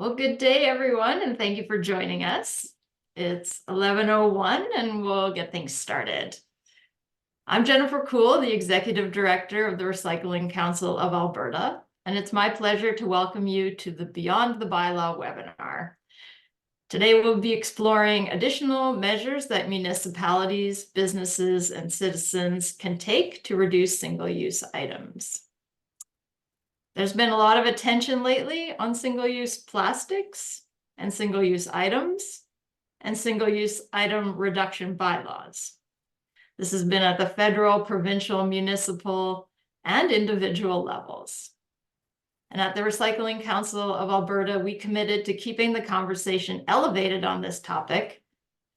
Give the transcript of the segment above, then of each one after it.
Well, good day, everyone, and thank you for joining us. It's 11:01 and we'll get things started. I'm Jennifer Kuhl, the Executive Director of the Recycling Council of Alberta, and it's my pleasure to welcome you to the Beyond the Bylaw webinar. Today, we'll be exploring additional measures that municipalities, businesses, and citizens can take to reduce single-use items. There's been a lot of attention lately on single-use plastics and single-use items and single-use item reduction bylaws. This has been at the federal, provincial, municipal, and individual levels. And at the Recycling Council of Alberta, we committed to keeping the conversation elevated on this topic,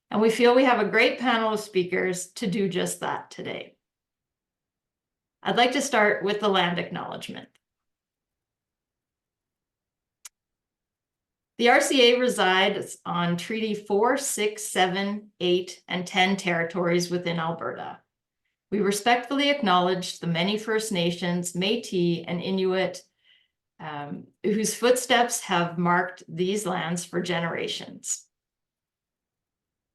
and we feel we have a great panel of speakers to do just that today. I'd like to start with the land acknowledgement. The RCA resides on Treaty 4, 6, 7, 8, and 10 territories within Alberta. We respectfully acknowledge the many First Nations, Métis, and Inuit whose footsteps have marked these lands for generations.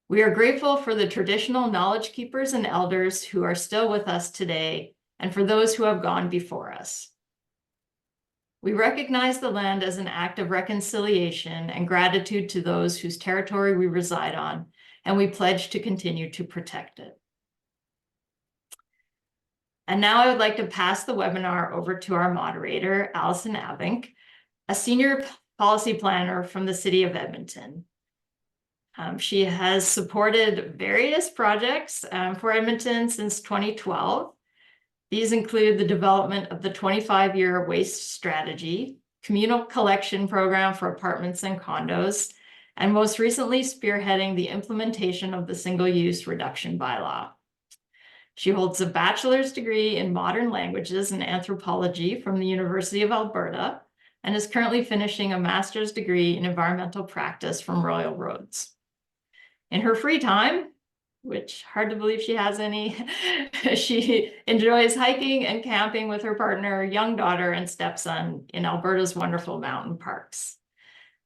We are grateful for the traditional knowledge keepers and elders who are still with us today, and for those who have gone before us. We recognize the land as an act of reconciliation and gratitude to those whose territory we reside on, and we pledge to continue to protect it. And now I would like to pass the webinar over to our moderator, Alison Avink, a senior policy planner from the City of Edmonton. She has supported various projects for Edmonton since 2012. These include the development of the 25-year waste strategy, communal collection program for apartments and condos, and most recently spearheading the implementation of the single-use reduction bylaw. She holds a bachelor's degree in modern languages and anthropology from the University of Alberta and is currently finishing a master's degree in environmental practice from Royal Roads. In her free time, which hard to believe she has any, she enjoys hiking and camping with her partner, young daughter, and stepson in Alberta's wonderful mountain parks.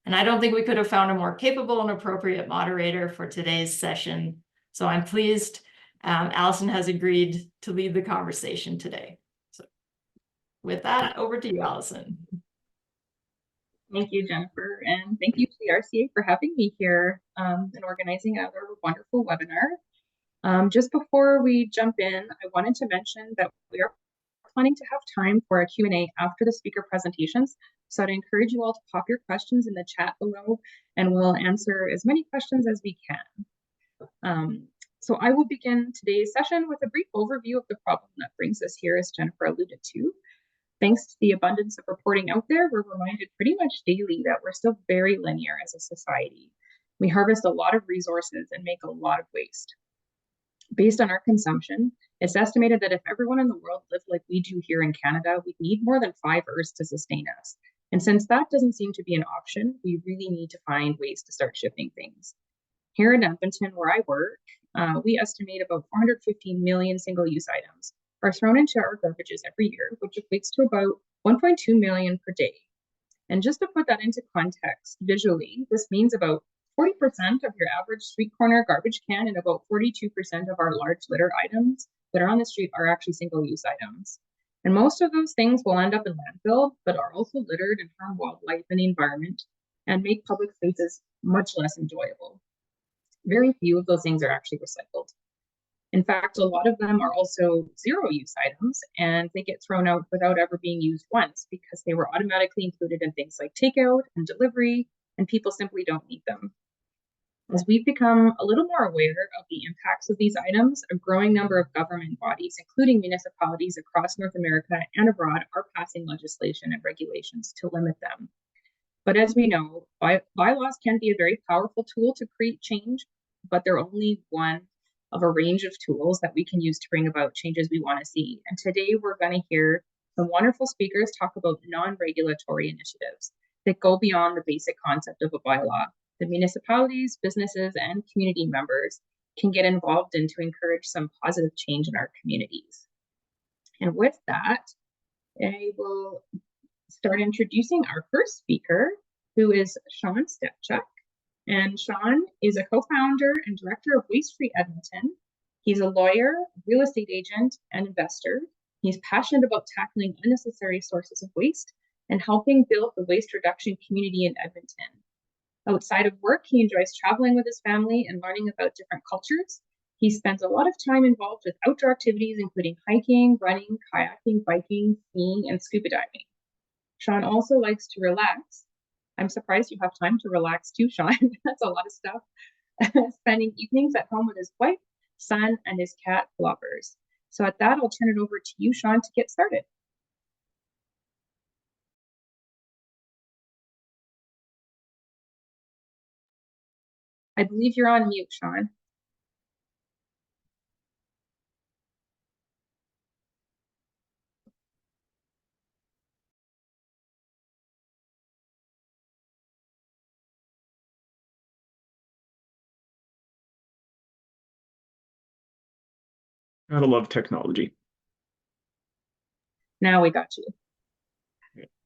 And I don't think we could have found a more capable and appropriate moderator for today's session. So I'm pleased Alison has agreed to lead the conversation today. So with that, over to you, Alison. Thank you, Jennifer, and thank you to the RCA for having me here and organizing another wonderful webinar. Just before we jump in, I wanted to mention that we are planning to have time for a Q&A after the speaker presentations. So I'd encourage you all to pop your questions in the chat below, and we'll answer as many questions as we can. So I will begin today's session with a brief overview of the problem that brings us here, as Jennifer alluded to. Thanks to the abundance of reporting out there, we're reminded pretty much daily that we're still very linear as a society. We harvest a lot of resources and make a lot of waste. Based on our consumption, it's estimated that if everyone in the world lived like we do here in Canada, we'd need more than 5 Earths to sustain us. And since that doesn't seem to be an option, we really need to find ways to start shifting things. Here in Edmonton, where I work, we estimate about 415 million single-use items are thrown into our garbages every year, which equates to about 1.2 million per day. And just to put that into context visually, this means about 40% of your average street corner garbage can and about 42% of our large litter items that are on the street are actually single-use items. And most of those things will end up in landfill, but are also littered and harm wildlife and the environment and make public spaces much less enjoyable. Very few of those things are actually recycled. In fact, a lot of them are also zero-use items, and they get thrown out without ever being used once because they were automatically included in things like takeout and delivery, and people simply don't need them. As we've become a little more aware of the impacts of these items, a growing number of government bodies, including municipalities across North America and abroad, are passing legislation and regulations to limit them. But as we know, bylaws can be a very powerful tool to create change, but they're only one of a range of tools that we can use to bring about changes we want to see. And today we're going to hear some wonderful speakers talk about non-regulatory initiatives that go beyond the basic concept of a bylaw. The municipalities, businesses, and community members can get involved in to encourage some positive change in our communities. And with that, I will start introducing our first speaker, who is Sean Stepchuk. And Sean is a co-founder and director of Waste Free Edmonton. He's a lawyer, real estate agent, and investor. He's passionate about tackling unnecessary sources of waste and helping build the waste reduction community in Edmonton. Outside of work, he enjoys traveling with his family and learning about different cultures. He spends a lot of time involved with outdoor activities, including hiking, running, kayaking, biking, skiing, and scuba diving. Sean also likes to relax. I'm surprised you have time to relax too, Sean. That's a lot of stuff. Spending evenings at home with his wife, son, and his cat, Blubbers. So at that, I'll turn it over to you, Sean, to get started. I believe you're on mute, Sean. Gotta love technology. Now we got you.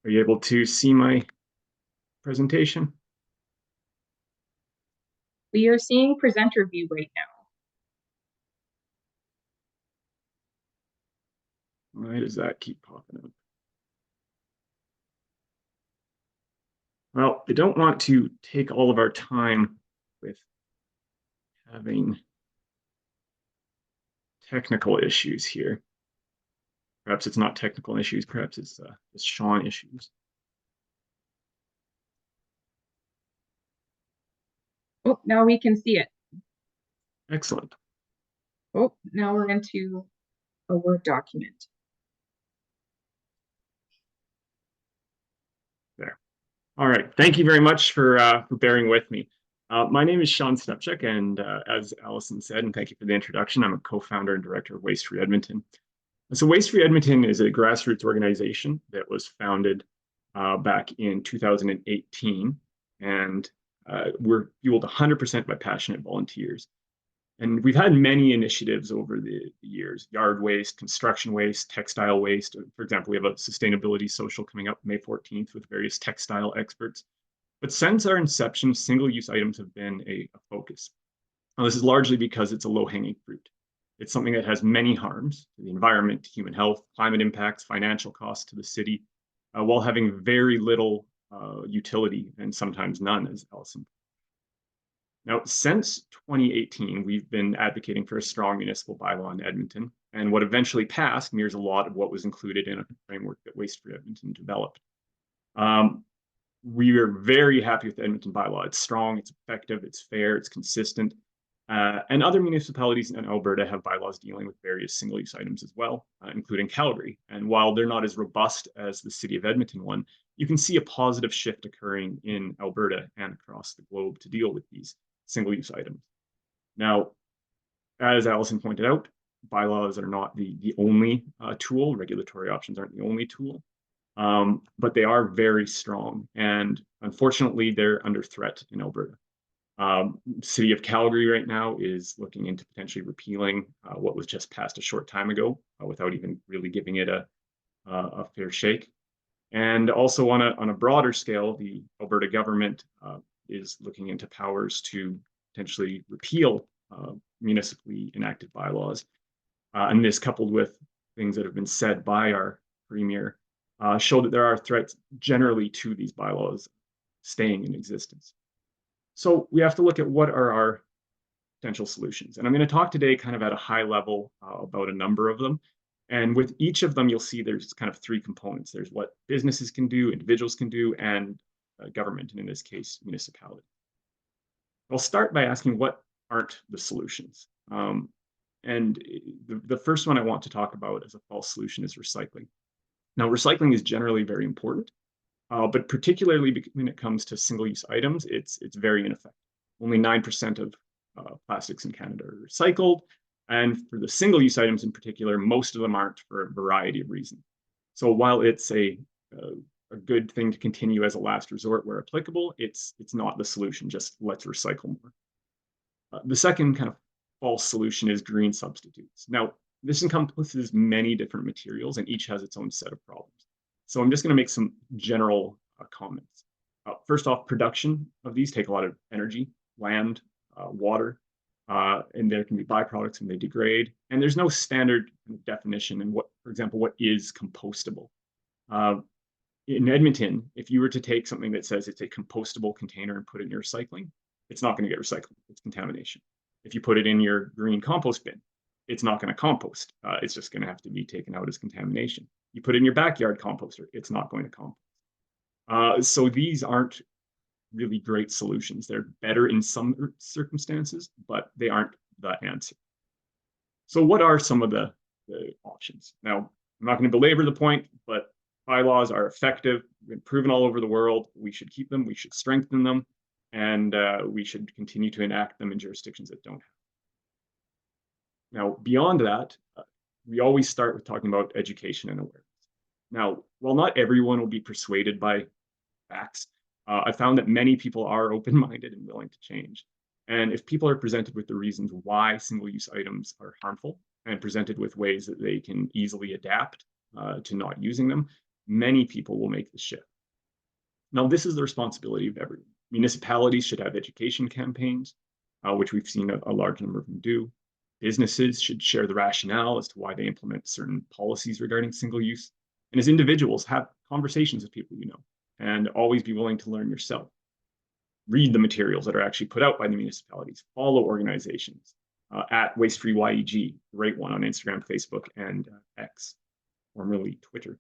Are you able to see my presentation? We are seeing presenter view right now. Why does that keep popping up? Well, I don't want to take all of our time with having technical issues here. Perhaps it's not technical issues, perhaps it's Sean issues. Oh, now we can see it. Excellent. Oh, now we're into a Word document. There. All right. Thank you very much for bearing with me. My name is Sean Stepchuk, and as Allison said, and thank you for the introduction, I'm a co-founder and director of Waste Free Edmonton. So Waste Free Edmonton is a grassroots organization that was founded back in 2018, and we're fueled 100% by passionate volunteers. And we've had many initiatives over the years: yard waste, construction waste, textile waste. For example, we have a sustainability social coming up May 14th with various textile experts. But since our inception, single-use items have been a focus. Now, this is largely because it's a low-hanging fruit. It's something that has many harms to the environment, to human health, climate impacts, financial costs to the city, while having very little utility and sometimes none, as Allison. Now, since 2018, we've been advocating for a strong municipal bylaw in Edmonton, and what eventually passed mirrors a lot of what was included in a framework that Waste Free Edmonton developed. We are very happy with the Edmonton bylaw. It's strong, it's effective, it's fair, it's consistent. And other municipalities in Alberta have bylaws dealing with various single-use items as well, including Calgary. And while they're not as robust as the City of Edmonton one, you can see a positive shift occurring in Alberta and across the globe to deal with these single-use items. Now, as Allison pointed out, bylaws are not the only tool. Regulatory options aren't the only tool, but they are very strong. And unfortunately, they're under threat in Alberta. City of Calgary right now is looking into potentially repealing what was just passed a short time ago without even really giving it a fair shake. And also on a broader scale, the Alberta government is looking into powers to potentially repeal municipally enacted bylaws. And this, coupled with things that have been said by our premier, show that there are threats generally to these bylaws staying in existence. So we have to look at what are our potential solutions. And I'm going to talk today kind of at a high level about a number of them. And with each of them, you'll see there's kind of three components. There's what businesses can do, individuals can do, and government, and in this case, municipality. I'll start by asking what aren't the solutions. And the first one I want to talk about as a false solution is recycling. Now, recycling is generally very important, but particularly when it comes to single-use items, it's very ineffective. Only 9% of plastics in Canada are recycled. And for the single-use items in particular, most of them aren't for a variety of reasons. So while it's a good thing to continue as a last resort where applicable, it's not the solution. Just let's recycle more. The second kind of false solution is green substitutes. Now, this encompasses many different materials, and each has its own set of problems. So I'm just going to make some general comments. First off, production of these take a lot of energy, land, water, and there can be byproducts when they degrade. And there's no standard definition in what, for example, what is compostable. In Edmonton, if you were to take something that says it's a compostable container and put it in your recycling, it's not going to get recycled. It's contamination. If you put it in your green compost bin, it's not going to compost. It's just going to have to be taken out as contamination. You put it in your backyard composter, it's not going to compost. So these aren't really great solutions. They're better in some circumstances, but they aren't the answer. So what are some of the options? Now, I'm not going to belabor the point, but bylaws are effective, been proven all over the world. We should keep them, we should strengthen them, and we should continue to enact them in jurisdictions that don't have. Now, beyond that, we always start with talking about education and awareness. Now, while not everyone will be persuaded by facts, I found that many people are open-minded and willing to change. And if people are presented with the reasons why single-use items are harmful and presented with ways that they can easily adapt to not using them, many people will make the shift. Now, this is the responsibility of everyone. Municipalities should have education campaigns, which we've seen a large number of them do. Businesses should share the rationale as to why they implement certain policies regarding single use. And as individuals, have conversations with people you know, and always be willing to learn yourself. Read the materials that are actually put out by the municipalities. Follow organizations at Waste Free YEG, great one on Instagram, Facebook, and X, formerly Twitter.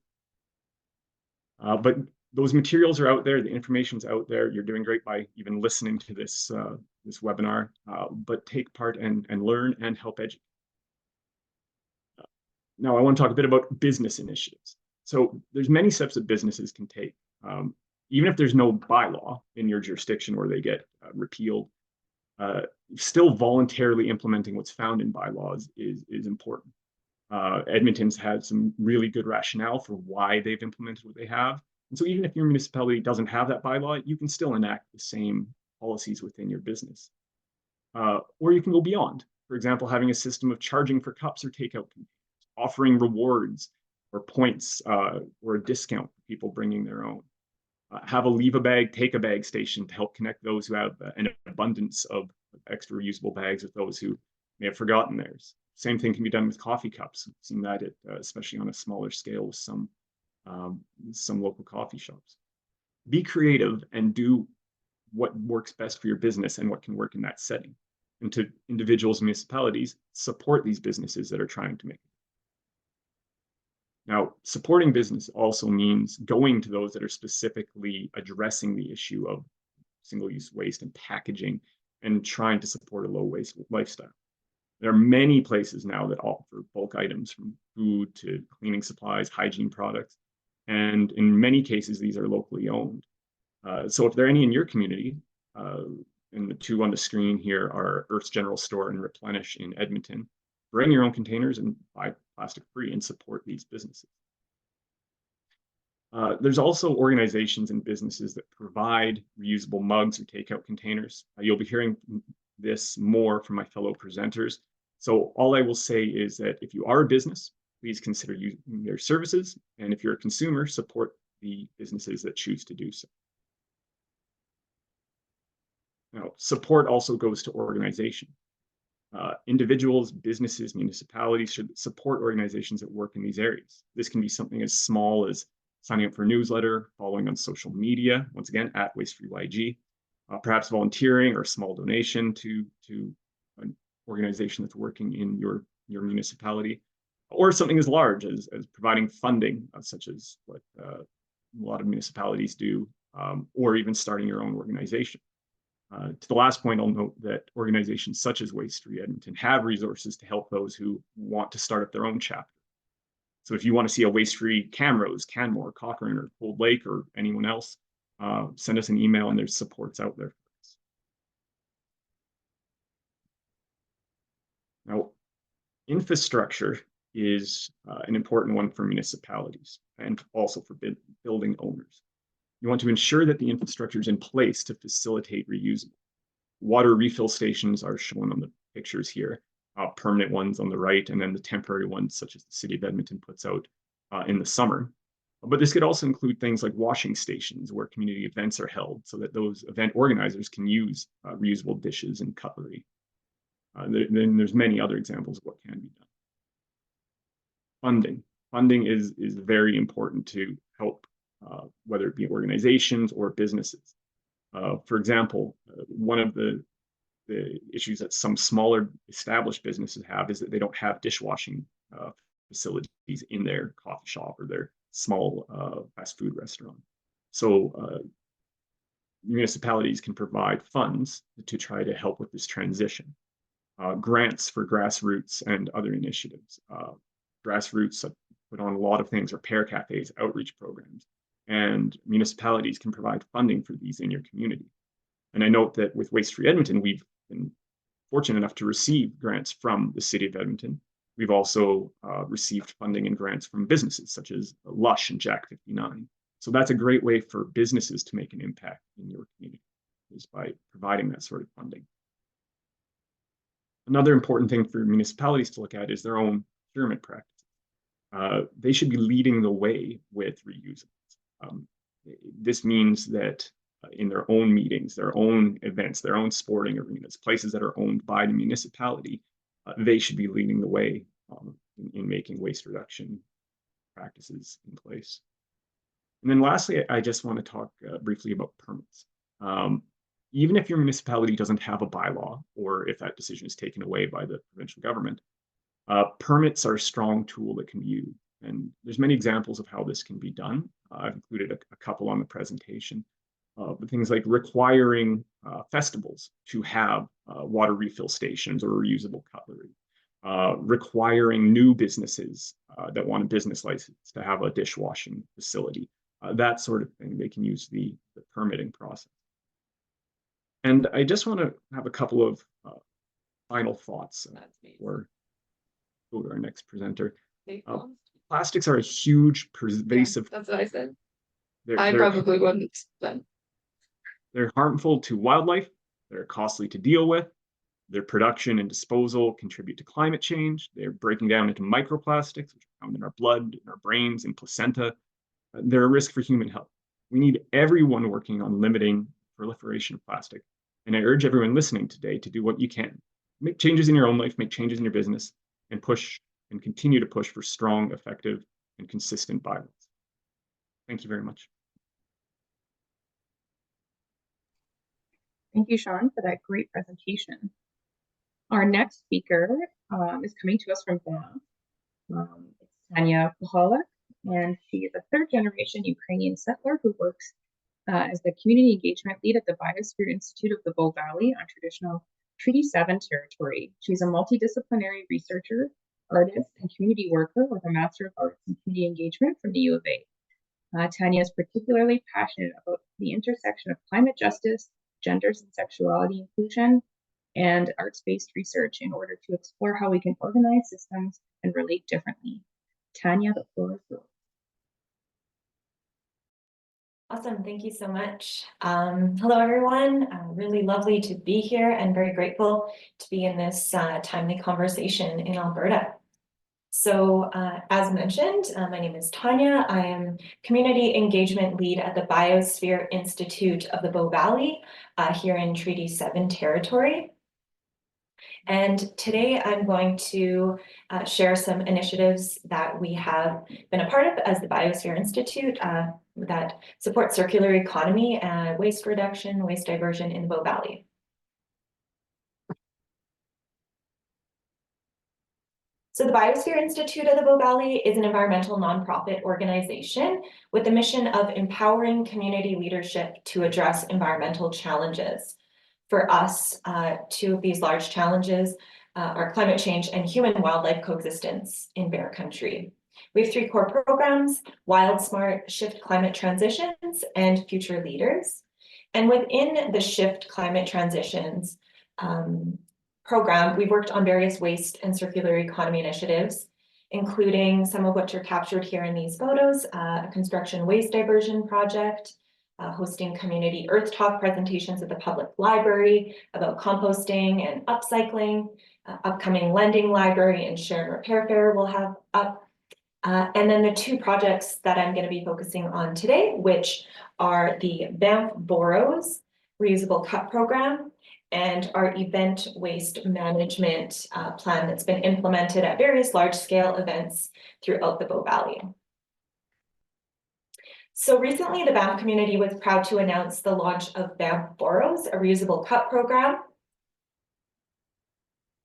But those materials are out there. The information's out there. You're doing great by even listening to this this webinar. But take part and learn and help educate. Now, I want to talk a bit about business initiatives. So there's many steps that businesses can take. Even if there's no bylaw in your jurisdiction where they get repealed, still voluntarily implementing what's found in bylaws is important. Edmonton's had some really good rationale for why they've implemented what they have. And so even if your municipality doesn't have that bylaw, you can still enact the same policies within your business. Or you can go beyond. For example, having a system of charging for cups or takeout containers, offering rewards or points or a discount for people bringing their own. Have a leave a bag, take a bag station to help connect those who have an abundance of extra reusable bags with those who may have forgotten theirs. Same thing can be done with coffee cups. We've seen that, especially on a smaller scale with some local coffee shops. Be creative and do what works best for your business and what can work in that setting. And to individuals and municipalities, support these businesses that are trying to make it. Now, supporting business also means going to those that are specifically addressing the issue of single-use waste and packaging and trying to support a low-waste lifestyle. There are many places now that offer bulk items from food to cleaning supplies, hygiene products, and in many cases, these are locally owned. So if there are any in your community, and the two on the screen here are Earth's General Store and Replenish in Edmonton, bring your own containers and buy plastic free and support these businesses. There's also organizations and businesses that provide reusable mugs or takeout containers. You'll be hearing this more from my fellow presenters. So all I will say is that if you are a business, please consider using their services. And if you're a consumer, support the businesses that choose to do so. Now, support also goes to organization. Individuals, businesses, municipalities should support organizations that work in these areas. This can be something as small as signing up for a newsletter, following on social media, once again, at Waste Free YG, perhaps volunteering or a small donation to an organization that's working in your municipality, or something as large as providing funding, such as what a lot of municipalities do, or even starting your own organization. To the last point, I'll note that organizations such as Waste Free Edmonton have resources to help those who want to start up their own chapter. So if you want to see a Waste Free Camrose, Canmore, Cochrane, or Cold Lake, or anyone else, send us an email and there's supports out there for us. Now, infrastructure is an important one for municipalities and also for building owners. You want to ensure that the infrastructure is in place to facilitate reusable. Water refill stations are shown on the pictures here, permanent ones on the right, and then the temporary ones, such as the City of Edmonton puts out in the summer. But this could also include things like washing stations where community events are held so that those event organizers can use reusable dishes and cutlery. Then there's many other examples of what can be done. Funding is very important to help, whether it be organizations or businesses. For example, one of the issues that some smaller established businesses have is that they don't have dishwashing facilities in their coffee shop or their small fast food restaurant. So municipalities can provide funds to try to help with this transition. Grants for grassroots and other initiatives. Grassroots put on a lot of things, repair cafes, outreach programs, and municipalities can provide funding for these in your community. And I note that with Waste Free Edmonton, we've been fortunate enough to receive grants from the City of Edmonton. We've also received funding and grants from businesses such as Lush and Jack 59. So that's a great way for businesses to make an impact in your community, is by providing that sort of funding. Another important thing for municipalities to look at is their own procurement practices. They should be leading the way with reusables. This means that in their own meetings, their own events, their own sporting arenas, places that are owned by the municipality, they should be leading the way in making waste reduction practices in place. And then lastly, I just want to talk briefly about permits. Even if your municipality doesn't have a bylaw, or if that decision is taken away by the provincial government, permits are a strong tool that can be used. And there's many examples of how this can be done. I've included a couple on the presentation. But things like requiring festivals to have water refill stations or reusable cutlery, requiring new businesses that want a business license to have a dishwashing facility, that sort of thing. They can use the permitting process. And I just want to have a couple of final thoughts before we go to our next presenter. Plastics are a huge, pervasive. Yeah, that's what I said. They're Probably wouldn't then. They're harmful to wildlife. They're costly to deal with. Their production and disposal contribute to climate change. They're breaking down into microplastics, which are found in our blood, in our brains, in placenta. They're a risk for human health. We need everyone working on limiting proliferation of plastic. And I urge everyone listening today to do what you can. Make changes in your own life, make changes in your business, and push and continue to push for strong, effective, and consistent bylaws. Thank you very much. Thank you, Sean, for that great presentation. Our next speaker is coming to us from Banff. It's Tanya Puhalak, and she is a third-generation Ukrainian settler who works as the community engagement lead at the Biosphere Institute of the Bow Valley on traditional Treaty 7 territory. She's a multidisciplinary researcher, artist, and community worker with a Master of Arts in Community Engagement from the U of A. Tanya is particularly passionate about the intersection of climate justice, genders and sexuality inclusion, and arts-based research in order to explore how we can organize systems and relate differently. Tanya, the floor is yours. Awesome, thank you so much. Hello, everyone. Really lovely to be here and very grateful to be in this timely conversation in Alberta. So as mentioned, my name is Tanya. I am Community Engagement Lead at the Biosphere Institute of the Bow Valley here in Treaty 7 territory. And today I'm going to share some initiatives that we have been a part of as the Biosphere Institute that support circular economy, waste reduction, waste diversion in the Bow Valley. So the Biosphere Institute of the Bow Valley is an environmental nonprofit organization with the mission of empowering community leadership to address environmental challenges. For us, two of these large challenges are climate change and human-wildlife coexistence in Bear Country. We have three core programs: Wild Smart, Shift Climate Transitions, and Future Leaders. And within the Shift Climate Transitions program, we worked on various waste and circular economy initiatives, including some of which are captured here in these photos: a construction waste diversion project, hosting community Earth Talk presentations at the public library about composting and upcycling, upcoming lending library and share and repair fair we'll have up, And then the two projects that I'm going to be focusing on today, which are the Banff Boroughs Reusable Cup Program and our event waste management plan that's been implemented at various large-scale events throughout the Bow Valley. So recently, the Banff community was proud to announce the launch of Banff Boroughs, a reusable cup program.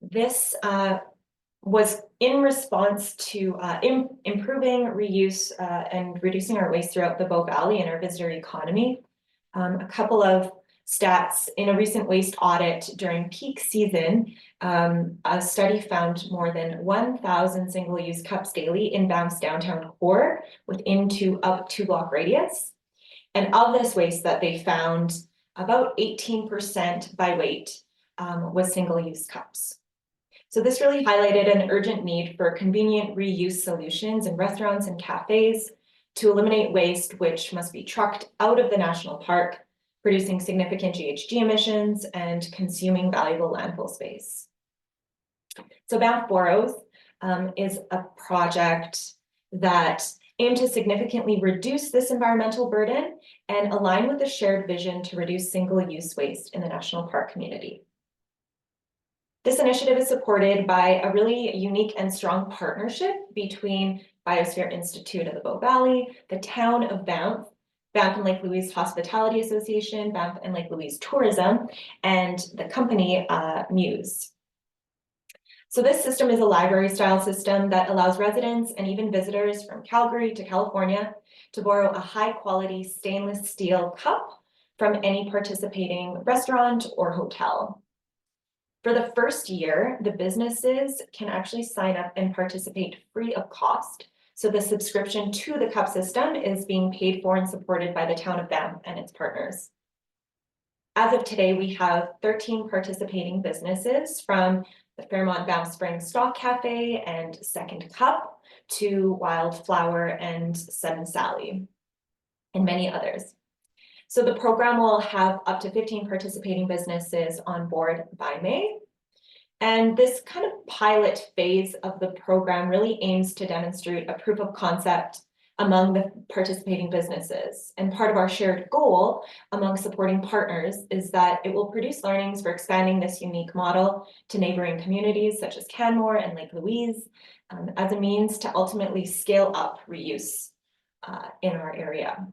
This was in response to improving reuse and reducing our waste throughout the Bow Valley and our visitor economy. A couple of stats: in a recent waste audit during peak season, a study found more than 1,000 single-use cups daily in Banff's downtown core within up 2-block radius. And of this waste that they found, about 18% by weight was single-use cups. So this really highlighted an urgent need for convenient reuse solutions in restaurants and cafes to eliminate waste, which must be trucked out of the national park, producing significant GHG emissions and consuming valuable landfill space. So Banff Boroughs is a project that aimed to significantly reduce this environmental burden and align with the shared vision to reduce single-use waste in the national park community. This initiative is supported by a really unique and strong partnership between Biosphere Institute of the Bow Valley, the town of Banff, Banff and Lake Louise Hospitality Association, Banff and Lake Louise Tourism, and the company Muse. So this system is a library-style system that allows residents and even visitors from Calgary to California to borrow a high-quality stainless steel cup from any participating restaurant or hotel. For the first year, the businesses can actually sign up and participate free of cost. So the subscription to the cup system is being paid for and supported by the town of Banff and its partners. As of today, we have 13 participating businesses, from the Fairmont Banff Spring Stock Cafe and Second Cup to Wildflower and Sun Sally, and many others. So the program will have up to 15 participating businesses on board by May. And this kind of pilot phase of the program really aims to demonstrate a proof of concept among the participating businesses. And part of our shared goal among supporting partners is that it will produce learnings for expanding this unique model to neighboring communities such as Canmore and Lake Louise as a means to ultimately scale up reuse in our area.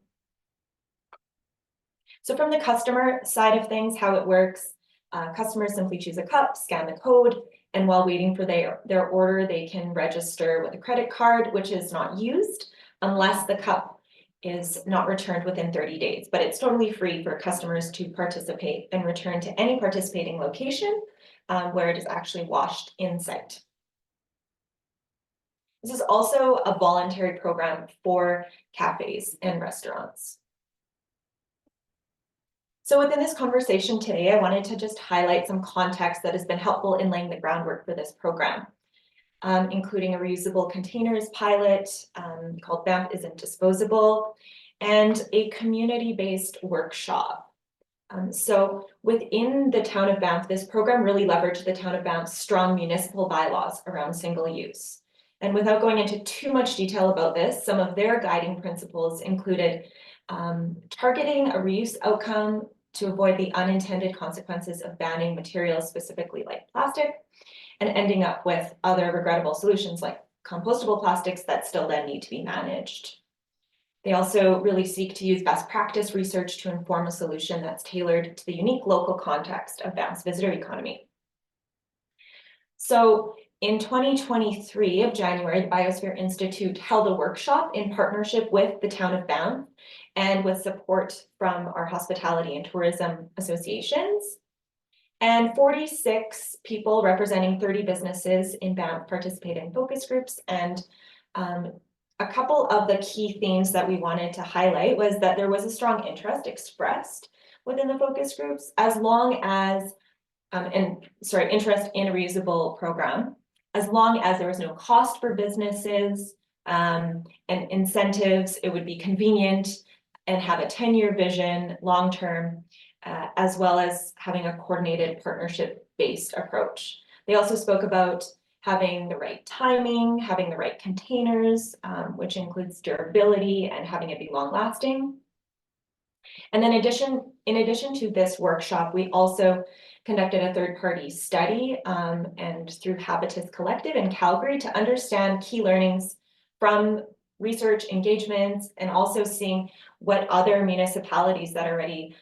So from the customer side of things, how it works, customers simply choose a cup, scan the code, and while waiting for their order, they can register with a credit card, which is not used unless the cup is not returned within 30 days. But it's totally free for customers to participate and return to any participating location where it is actually washed in site. This is also a voluntary program for cafes and restaurants. So within this conversation today, I wanted to just highlight some context that has been helpful in laying the groundwork for this program, including a reusable containers pilot called Banff Isn't Disposable, and a community-based workshop. So within the town of Banff, this program really leveraged the town of Banff's strong municipal bylaws around single use. And without going into too much detail about this, some of their guiding principles included targeting a reuse outcome to avoid the unintended consequences of banning materials specifically like plastic, and ending up with other regrettable solutions like compostable plastics that still then need to be managed. They also really seek to use best practice research to inform a solution that's tailored to the unique local context of Banff's visitor economy. So in 2023 of January, the Biosphere Institute held a workshop in partnership with the town of Banff and with support from our hospitality and tourism associations. And 46 people representing 30 businesses in Banff participated in focus groups. And a couple of the key themes that we wanted to highlight was that there was a strong interest expressed within the focus groups, as long as, interest in a reusable program, as long as there was no cost for businesses and incentives, it would be convenient and have a 10-year vision, long-term, as well as having a coordinated partnership-based approach. They also spoke about having the right timing, having the right containers, which includes durability and having it be long lasting. And then in addition to this workshop, we also conducted a third-party study and through Habitus Collective in Calgary to understand key learnings from research engagements, and also seeing what other municipalities that are already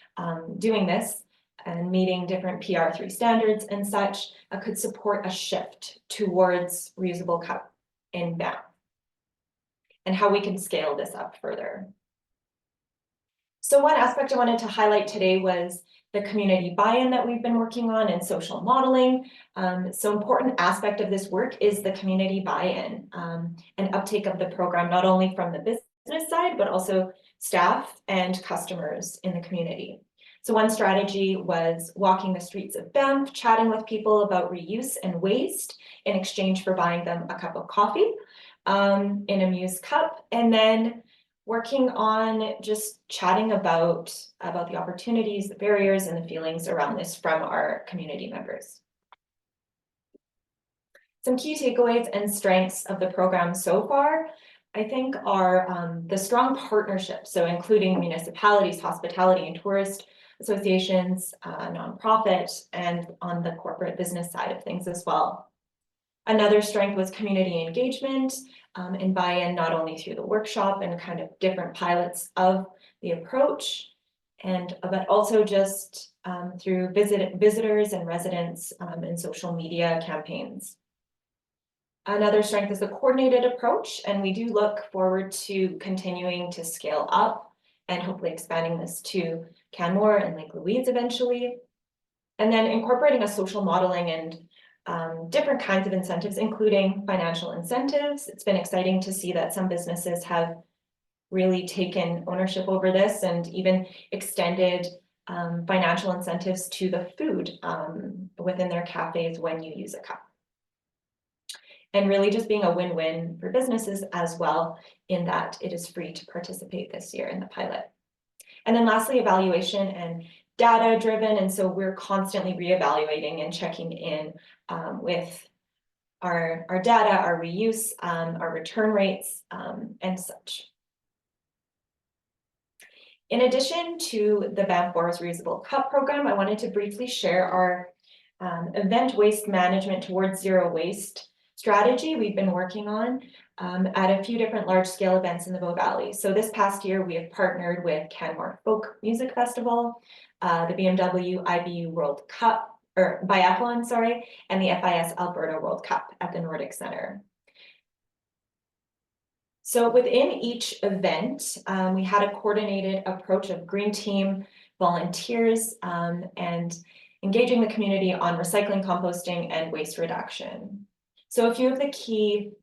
doing this and meeting different PR3 standards and such could support a shift towards reusable cup in Banff, and how we can scale this up further. So one aspect I wanted to highlight today was the community buy-in that we've been working on and social modeling. So important aspect of this work is the community buy-in and uptake of the program, not only from the business side, but also staff and customers in the community. So one strategy was walking the streets of Banff, chatting with people about reuse and waste in exchange for buying them a cup of coffee in a Muse cup, and then working on just chatting about the opportunities, the barriers, and the feelings around this from our community members. Some key takeaways and strengths of the program so far, I think, are the strong partnerships, so including municipalities, hospitality and tourist associations, nonprofit, and on the corporate business side of things as well. Another strength was community engagement and buy-in, not only through the workshop and kind of different pilots of the approach, but also just through visitors and residents and social media campaigns. Another strength is the coordinated approach, and we do look forward to continuing to scale up and hopefully expanding this to Canmore and Lake Louise eventually. And then incorporating a social modeling and different kinds of incentives, including financial incentives. It's been exciting to see that some businesses have really taken ownership over this and even extended financial incentives to the food within their cafes when you use a cup. And really just being a win-win for businesses as well, in that it is free to participate this year in the pilot. And then lastly, evaluation and data driven. And so we're constantly reevaluating and checking in with our data, our reuse, our return rates, and such. In addition to the Banff Forest Reusable Cup program, I wanted to briefly share our event waste management towards zero waste strategy we've been working on at a few different large-scale events in the Bow Valley. So this past year, we have partnered with Canmore Folk Music Festival, the BMW IBU World Cup, or Biathlon, sorry, and the FIS Alberta World Cup at the Nordic Center. So within each event, we had a coordinated approach of green team volunteers and engaging the community on recycling, composting, and waste reduction. So a few of the key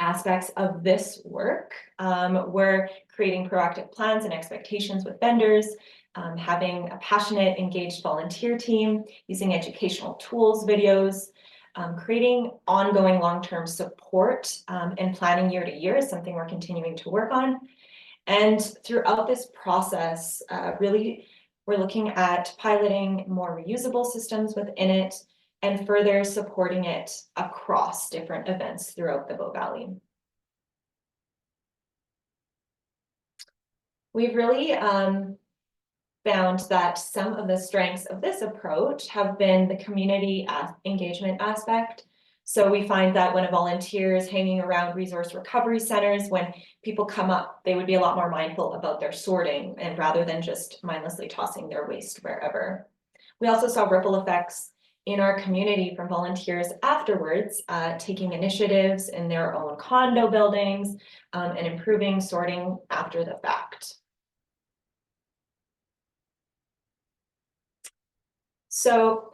aspects of this work were creating proactive plans and expectations with vendors, having a passionate, engaged volunteer team, using educational tools, videos, creating ongoing long-term support and planning year to year is something we're continuing to work on. And throughout this process, really, we're looking at piloting more reusable systems within it and further supporting it across different events throughout the Bow Valley. We've really found that some of the strengths of this approach have been the community engagement aspect. So we find that when a volunteer is hanging around resource recovery centers, when people come up, they would be a lot more mindful about their sorting and rather than just mindlessly tossing their waste wherever. We also saw ripple effects in our community from volunteers afterwards, taking initiatives in their own condo buildings and improving sorting after the fact. So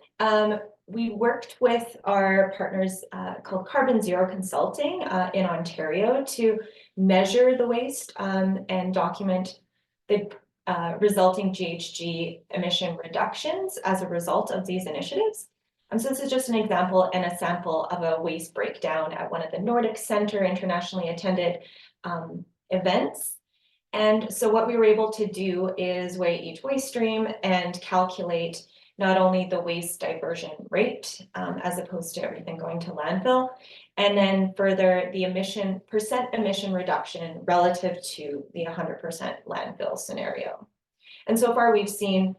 we worked with our partners called Carbon Zero Consulting in Ontario to measure the waste and document the resulting GHG emission reductions as a result of these initiatives. So this is just an example and a sample of a waste breakdown at one of the Nordic Center internationally attended events. And so what we were able to do is weigh each waste stream and calculate not only the waste diversion rate, as opposed to everything going to landfill, and then further the percent emission reduction relative to the 100% landfill scenario. And so far we've seen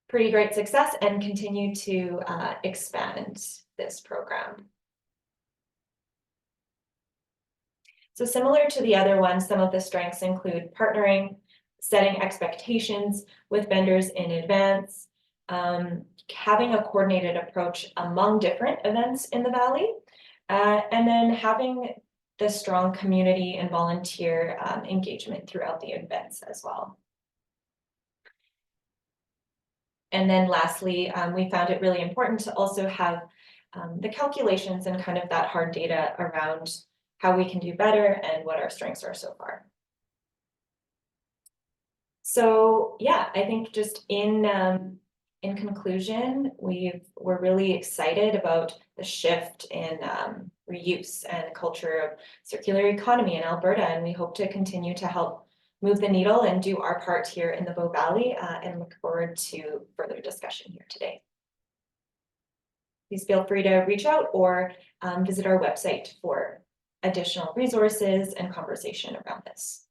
pretty great success and continue to expand this program. So similar to the other ones, some of the strengths include partnering, setting expectations with vendors in advance, having a coordinated approach among different events in the Valley, and then having the strong community and volunteer engagement throughout the events as well. And then lastly, we found it really important to also have the calculations and kind of that hard data around how we can do better and what our strengths are so far. So yeah, I think just in conclusion, we're really excited about the shift in reuse and culture of circular economy in Alberta, and we hope to continue to help move the needle and do our part here in the Bow Valley, and look forward to further discussion here today. Please feel free to reach out or visit our website for additional resources and conversation around this.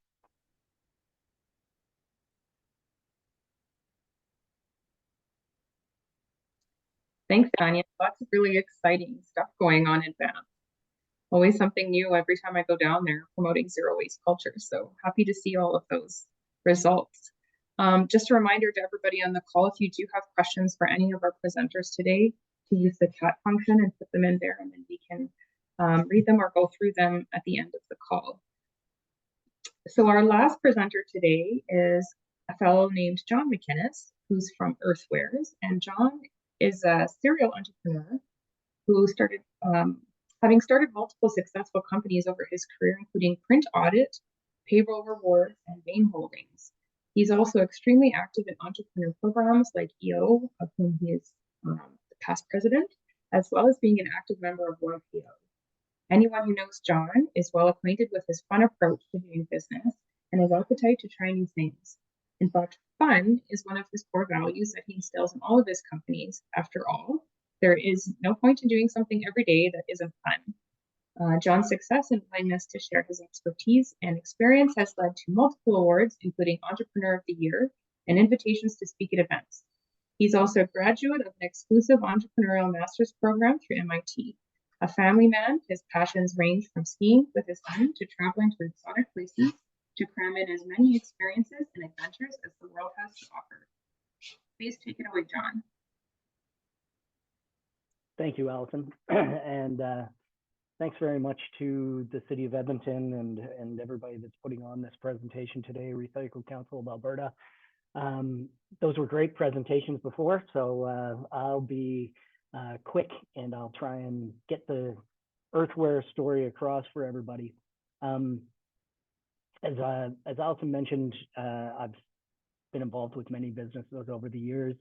Thanks, Tanya. Lots of really exciting stuff going on in Banff. Always something new every time I go down there promoting zero waste culture. So happy to see all of those results. Just a reminder to everybody on the call, if you do have questions for any of our presenters today, to use the chat function and put them in there, and then we can read them or go through them at the end of the call. So our last presenter today is a fellow named John McInnes, who's from Earthwares, and John is a serial entrepreneur who started, having started multiple successful companies over his career, including Print Audit, Payroll Rewards, and Bain Holdings. He's also extremely active in entrepreneur programs like EO, of whom he is the past president, as well as being an active member of YPO. Anyone who knows John is well acquainted with his fun approach to doing business and his appetite to try new things. In fact, fun is one of his core values that he instills in all of his companies. After all, there is no point in doing something every day that isn't fun. John's success and willingness to share his expertise and experience has led to multiple awards, including Entrepreneur of the Year and invitations to speak at events. He's also a graduate of an exclusive entrepreneurial master's program through MIT. A family man, his passions range from skiing with his son to traveling to exotic places to cram in as many experiences and adventures as the world has to offer. Please take it away, John. Thank you, Allison. And thanks very much to the City of Edmonton and everybody that's putting on this presentation today, Recycle Council of Alberta. Those were great presentations before, so I'll be quick and I'll try and get the Earthware story across for everybody. As Allison mentioned, I've been involved with many businesses over the years,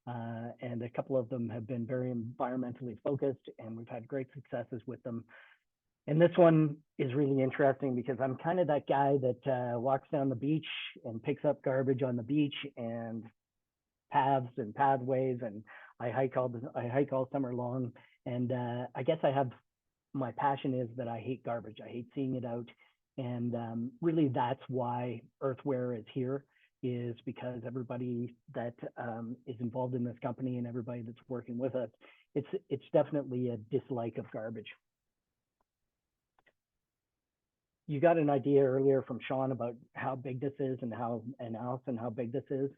and a couple of them have been very environmentally focused, and we've had great successes with them. And this one is really interesting because I'm kind of that guy that walks down the beach and picks up garbage on the beach and paths and pathways, and I hike all summer long. And I guess my passion is that I hate garbage. I hate seeing it out. And really that's why Earthware is here, is because everybody that is involved in this company and everybody that's working with us, it's definitely a dislike of garbage. You got an idea earlier from Sean about how big this is and Allison, how big this is.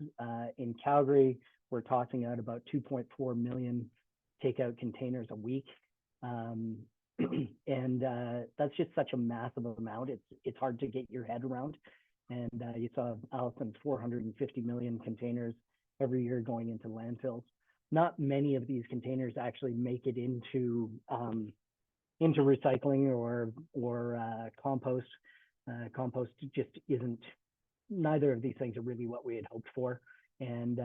In Calgary, we're tossing out about 2.4 million takeout containers a week. And that's just such a massive amount. It's hard to get your head around. And you saw Allison's 450 million containers every year going into landfills. Not many of these containers actually make it into recycling or compost. Compost just isn't. Neither of these things are really what we had hoped for. And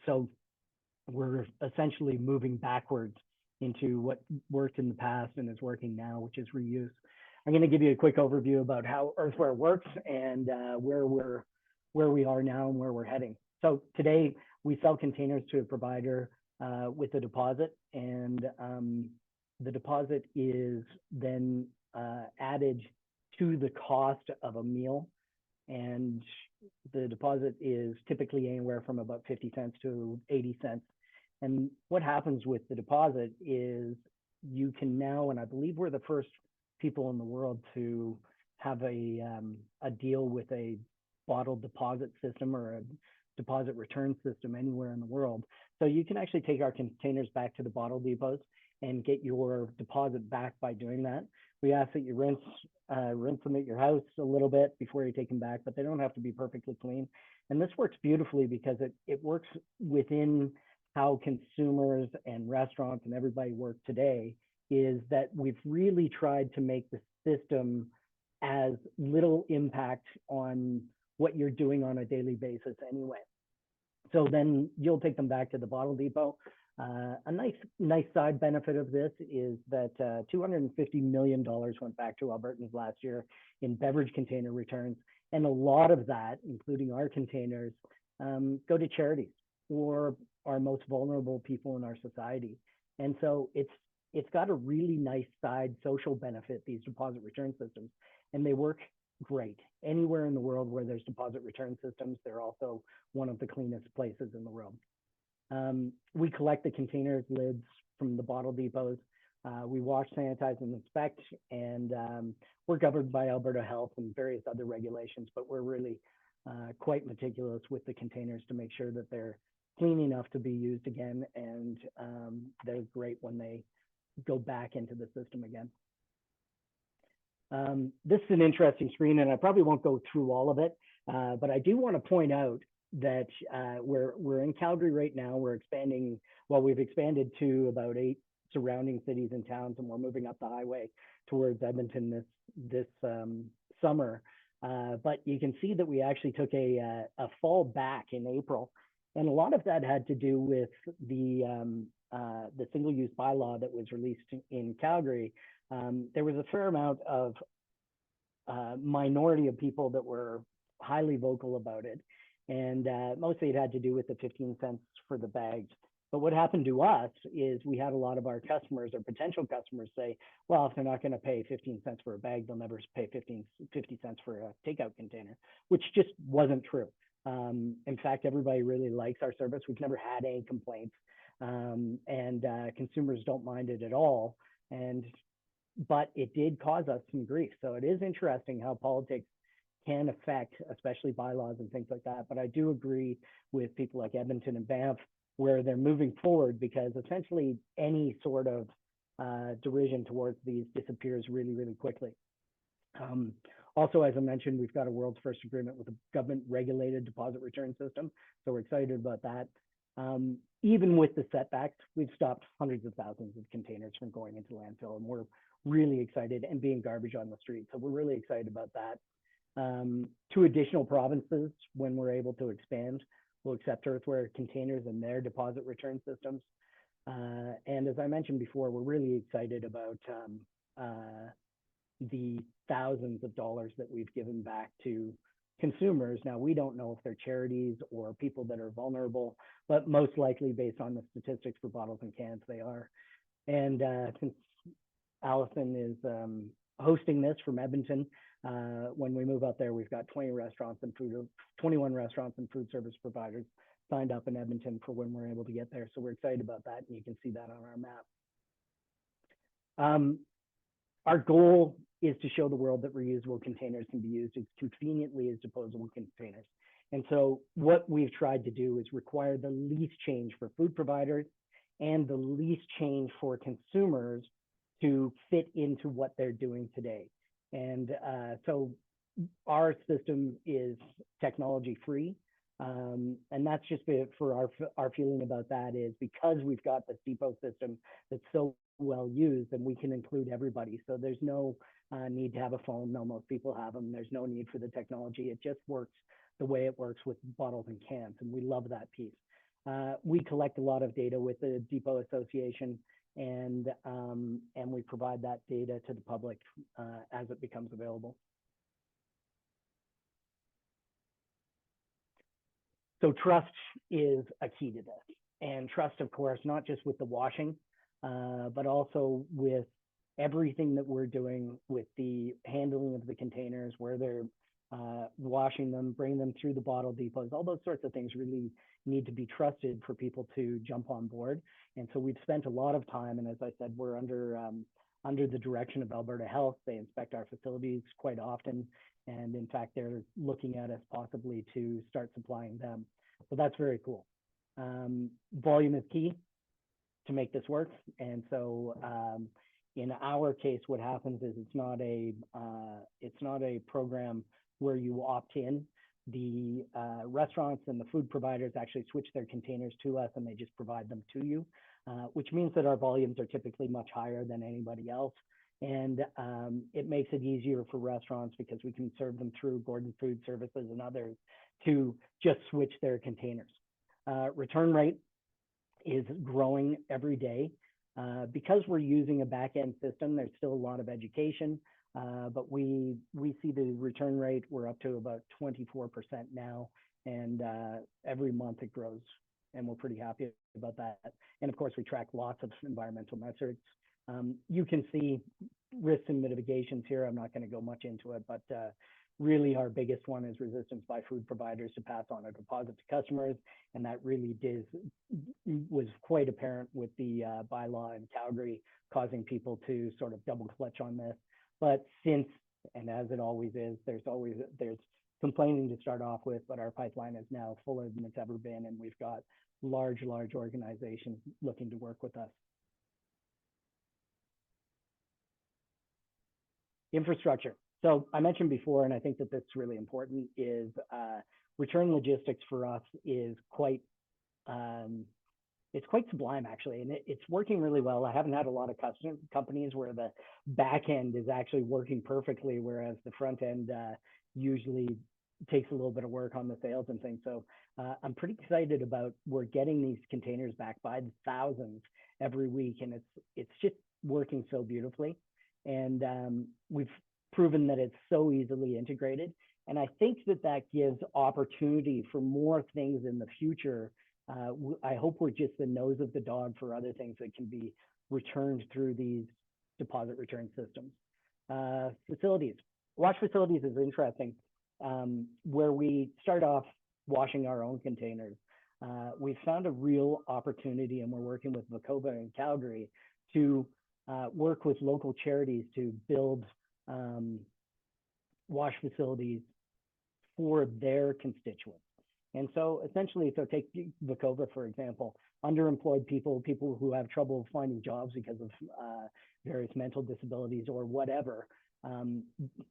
so we're essentially moving backwards into what worked in the past and is working now, which is reuse. I'm going to give you a quick overview about how Earthware works and where we are now and where we're heading. So today we sell containers to a provider with a deposit, and the deposit is then added to the cost of a meal. And the deposit is typically anywhere from about 50 cents to 80 cents. And what happens with the deposit is you can now, and I believe we're the first people in the world to have a deal with a bottled deposit system or a deposit return system anywhere in the world. So you can actually take our containers back to the bottle depots and get your deposit back by doing that. We ask that you rinse them at your house a little bit before you take them back, but they don't have to be perfectly clean. And this works beautifully because it works within how consumers and restaurants and everybody work today, is that we've really tried to make the system as little impact on what you're doing on a daily basis anyway. So then you'll take them back to the bottle depot. A nice side benefit of this is that $250 million went back to Albertans last year in beverage container returns. And a lot of that, including our containers, go to charities or our most vulnerable people in our society. And so it's got a really nice side social benefit, these deposit return systems, and they work great. Anywhere in the world where there's deposit return systems, they're also one of the cleanest places in the world. We collect the containers lids from the bottle depots. We wash, sanitize, and inspect, and we're governed by Alberta Health and various other regulations, but we're really quite meticulous with the containers to make sure that they're clean enough to be used again, and they're great when they go back into the system again. This is an interesting screen, and I probably won't go through all of it, but I do want to point out that we're in Calgary right now. We're expanding, well, we've expanded to about 8 surrounding cities and towns, and we're moving up the highway towards Edmonton this summer. But you can see that we actually took a fall back in April, and a lot of that had to do with the single-use bylaw that was released in Calgary. There was a fair amount of minority of people that were highly vocal about it. And mostly it had to do with the 15 cents for the bags. But what happened to us is we had a lot of our customers or potential customers say, well, if they're not going to pay 15 cents for a bag, they'll never pay 50 cents for a takeout container, which just wasn't true. In fact, everybody really likes our service. We've never had any complaints, and consumers don't mind it at all. But it did cause us some grief. So it is interesting how politics can affect, especially bylaws and things like that. But I do agree with people like Edmonton and Banff, where they're moving forward, because essentially any sort of derision towards these disappears really, really quickly. Also, as I mentioned, we've got a world's first agreement with a government-regulated deposit return system. So we're excited about that. Even with the setbacks, we've stopped hundreds of thousands of containers from going into landfill, and we're really excited, and being garbage on the street. So we're really excited about that. 2 additional provinces, when we're able to expand, will accept earthware containers and their deposit return systems. And as I mentioned before, we're really excited about the thousands of dollars that we've given back to consumers. Now, we don't know if they're charities or people that are vulnerable, but most likely, based on the statistics for bottles and cans, they are. And since Allison is hosting this from Edmonton, when we move out there, we've got 21 restaurants and food service providers signed up in Edmonton for when we're able to get there. So we're excited about that, and you can see that on our map. Our goal is to show the world that reusable containers can be used as conveniently as disposable containers. And so what we've tried to do is require the least change for food providers and the least change for consumers to fit into what they're doing today. And so our system is technology free. And that's just for our feeling about that is because we've got this depot system that's so well used, and we can include everybody. So there's no need to have a phone. No, most people have them. There's no need for the technology. It just works the way it works with bottles and cans. And we love that piece. We collect a lot of data with the Depot Association, and we provide that data to the public as it becomes available. So trust is a key to this. And trust, of course, not just with the washing, but also with everything that we're doing with the handling of the containers, where they're washing them, bring them through the bottle depots. All those sorts of things really need to be trusted for people to jump on board. And so we've spent a lot of time, and as I said, we're under the direction of Alberta Health. They inspect our facilities quite often. And in fact, they're looking at us possibly to start supplying them. So that's very cool. Volume is key to make this work. And so in our case, what happens is it's not a program where you opt in. The restaurants and the food providers actually switch their containers to us, and they just provide them to you, which means that our volumes are typically much higher than anybody else. And it makes it easier for restaurants because we can serve them through Gordon Food Services and others to just switch their containers. Return rate is growing every day. Because we're using a back-end system, there's still a lot of education, but we see the return rate, we're up to about 24% now, and every month it grows, and we're pretty happy about that. And of course, we track lots of environmental metrics. You can see risks and mitigations here. I'm not going to go much into it, but really our biggest one is resistance by food providers to pass on a deposit to customers. And that really was quite apparent with the bylaw in Calgary, causing people to sort of double clutch on this. But since, and as it always is, there's complaining to start off with, but our pipeline is now fuller than it's ever been. And we've got large organizations looking to work with us. Infrastructure. So I mentioned before, and I think that that's really important, is return logistics for us is quite, it's quite sublime actually, and it's working really well. I haven't had a lot of companies where the back end is actually working perfectly, whereas the front end usually takes a little bit of work on the sales and things. So I'm pretty excited about, we're getting these containers back by the thousands every week, and it's just working so beautifully. And we've proven that it's so easily integrated. And I think that that gives opportunity for more things in the future. I hope we're just the nose of the dog for other things that can be returned through these deposit return systems. Facilities. Wash facilities is interesting, where we start off washing our own containers. We've found a real opportunity, and we're working with Vacova in Calgary to work with local charities to build wash facilities for their constituents. And so essentially, so take Vacova, for example, underemployed people who have trouble finding jobs because of various mental disabilities or whatever.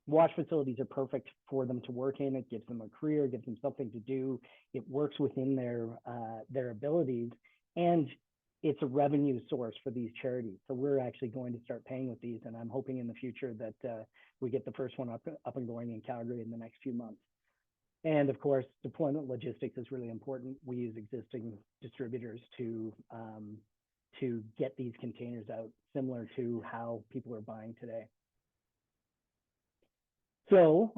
Wash facilities are perfect for them to work in. It gives them a career, gives them something to do. It works within their abilities, and it's a revenue source for these charities. So we're actually going to start paying with these, and I'm hoping in the future that we get the first one up and going in Calgary in the next few months. And of course, deployment logistics is really important. We use existing distributors to get these containers out, similar to how people are buying today. So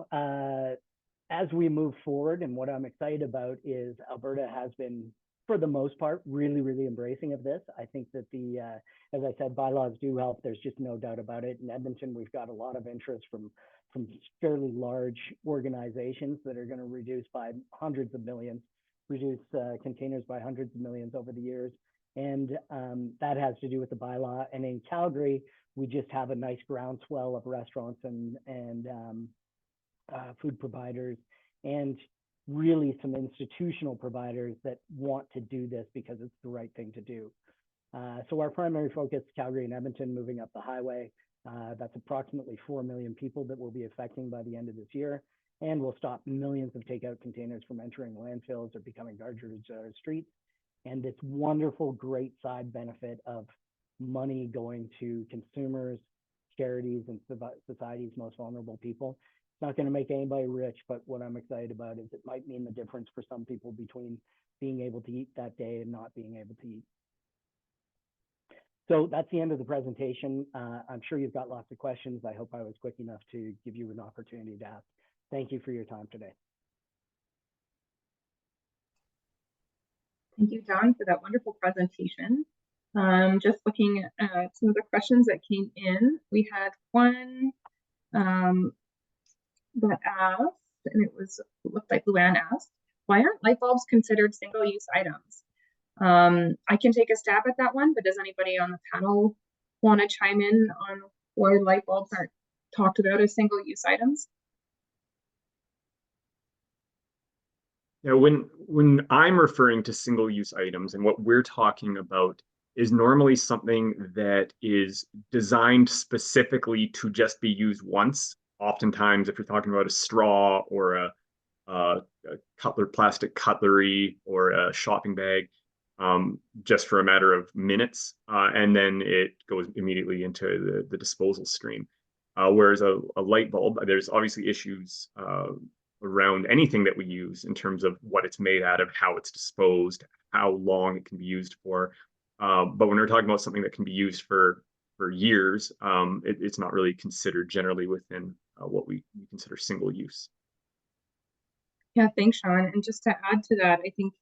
as we move forward, and what I'm excited about is Alberta has been, for the most part, really embracing of this. I think that as I said, bylaws do help. There's just no doubt about it. In Edmonton, we've got a lot of interest from fairly large organizations that are going to reduce by hundreds of millions, reduce containers by hundreds of millions over the years. And that has to do with the bylaw. And in Calgary, we just have a nice groundswell of restaurants and food providers, and really some institutional providers that want to do this because it's the right thing to do. So our primary focus, Calgary and Edmonton, moving up the highway. That's approximately 4 million people that we'll be affecting by the end of this year. And we'll stop millions of takeout containers from entering landfills or becoming garbage streets. And this wonderful, great side benefit of money going to consumers, charities, and society's most vulnerable people. It's not going to make anybody rich, but what I'm excited about is it might mean the difference for some people between being able to eat that day and not being able to eat. So that's the end of the presentation. I'm sure you've got lots of questions. I hope I was quick enough to give you an opportunity to ask. Thank you for your time today. Thank you, John, for that wonderful presentation. Just looking at some of the questions that came in. We had one that asked, and it looked like Luann asked, why aren't light bulbs considered single-use items? I can take a stab at that one, but does anybody on the panel want to chime in on why light bulbs aren't talked about as single-use items? Yeah, when I'm referring to single-use items, and what we're talking about is normally something that is designed specifically to just be used once. Oftentimes, if you're talking about a straw or a plastic cutlery or a shopping bag, just for a matter of minutes, and then it goes immediately into the disposal stream. Whereas a light bulb, there's obviously issues around anything that we use in terms of what it's made out of, how it's disposed, how long it can be used for. But when we're talking about something that can be used for years, it's not really considered generally within what we consider single use. Yeah, thanks, Sean. And just to add to that, I think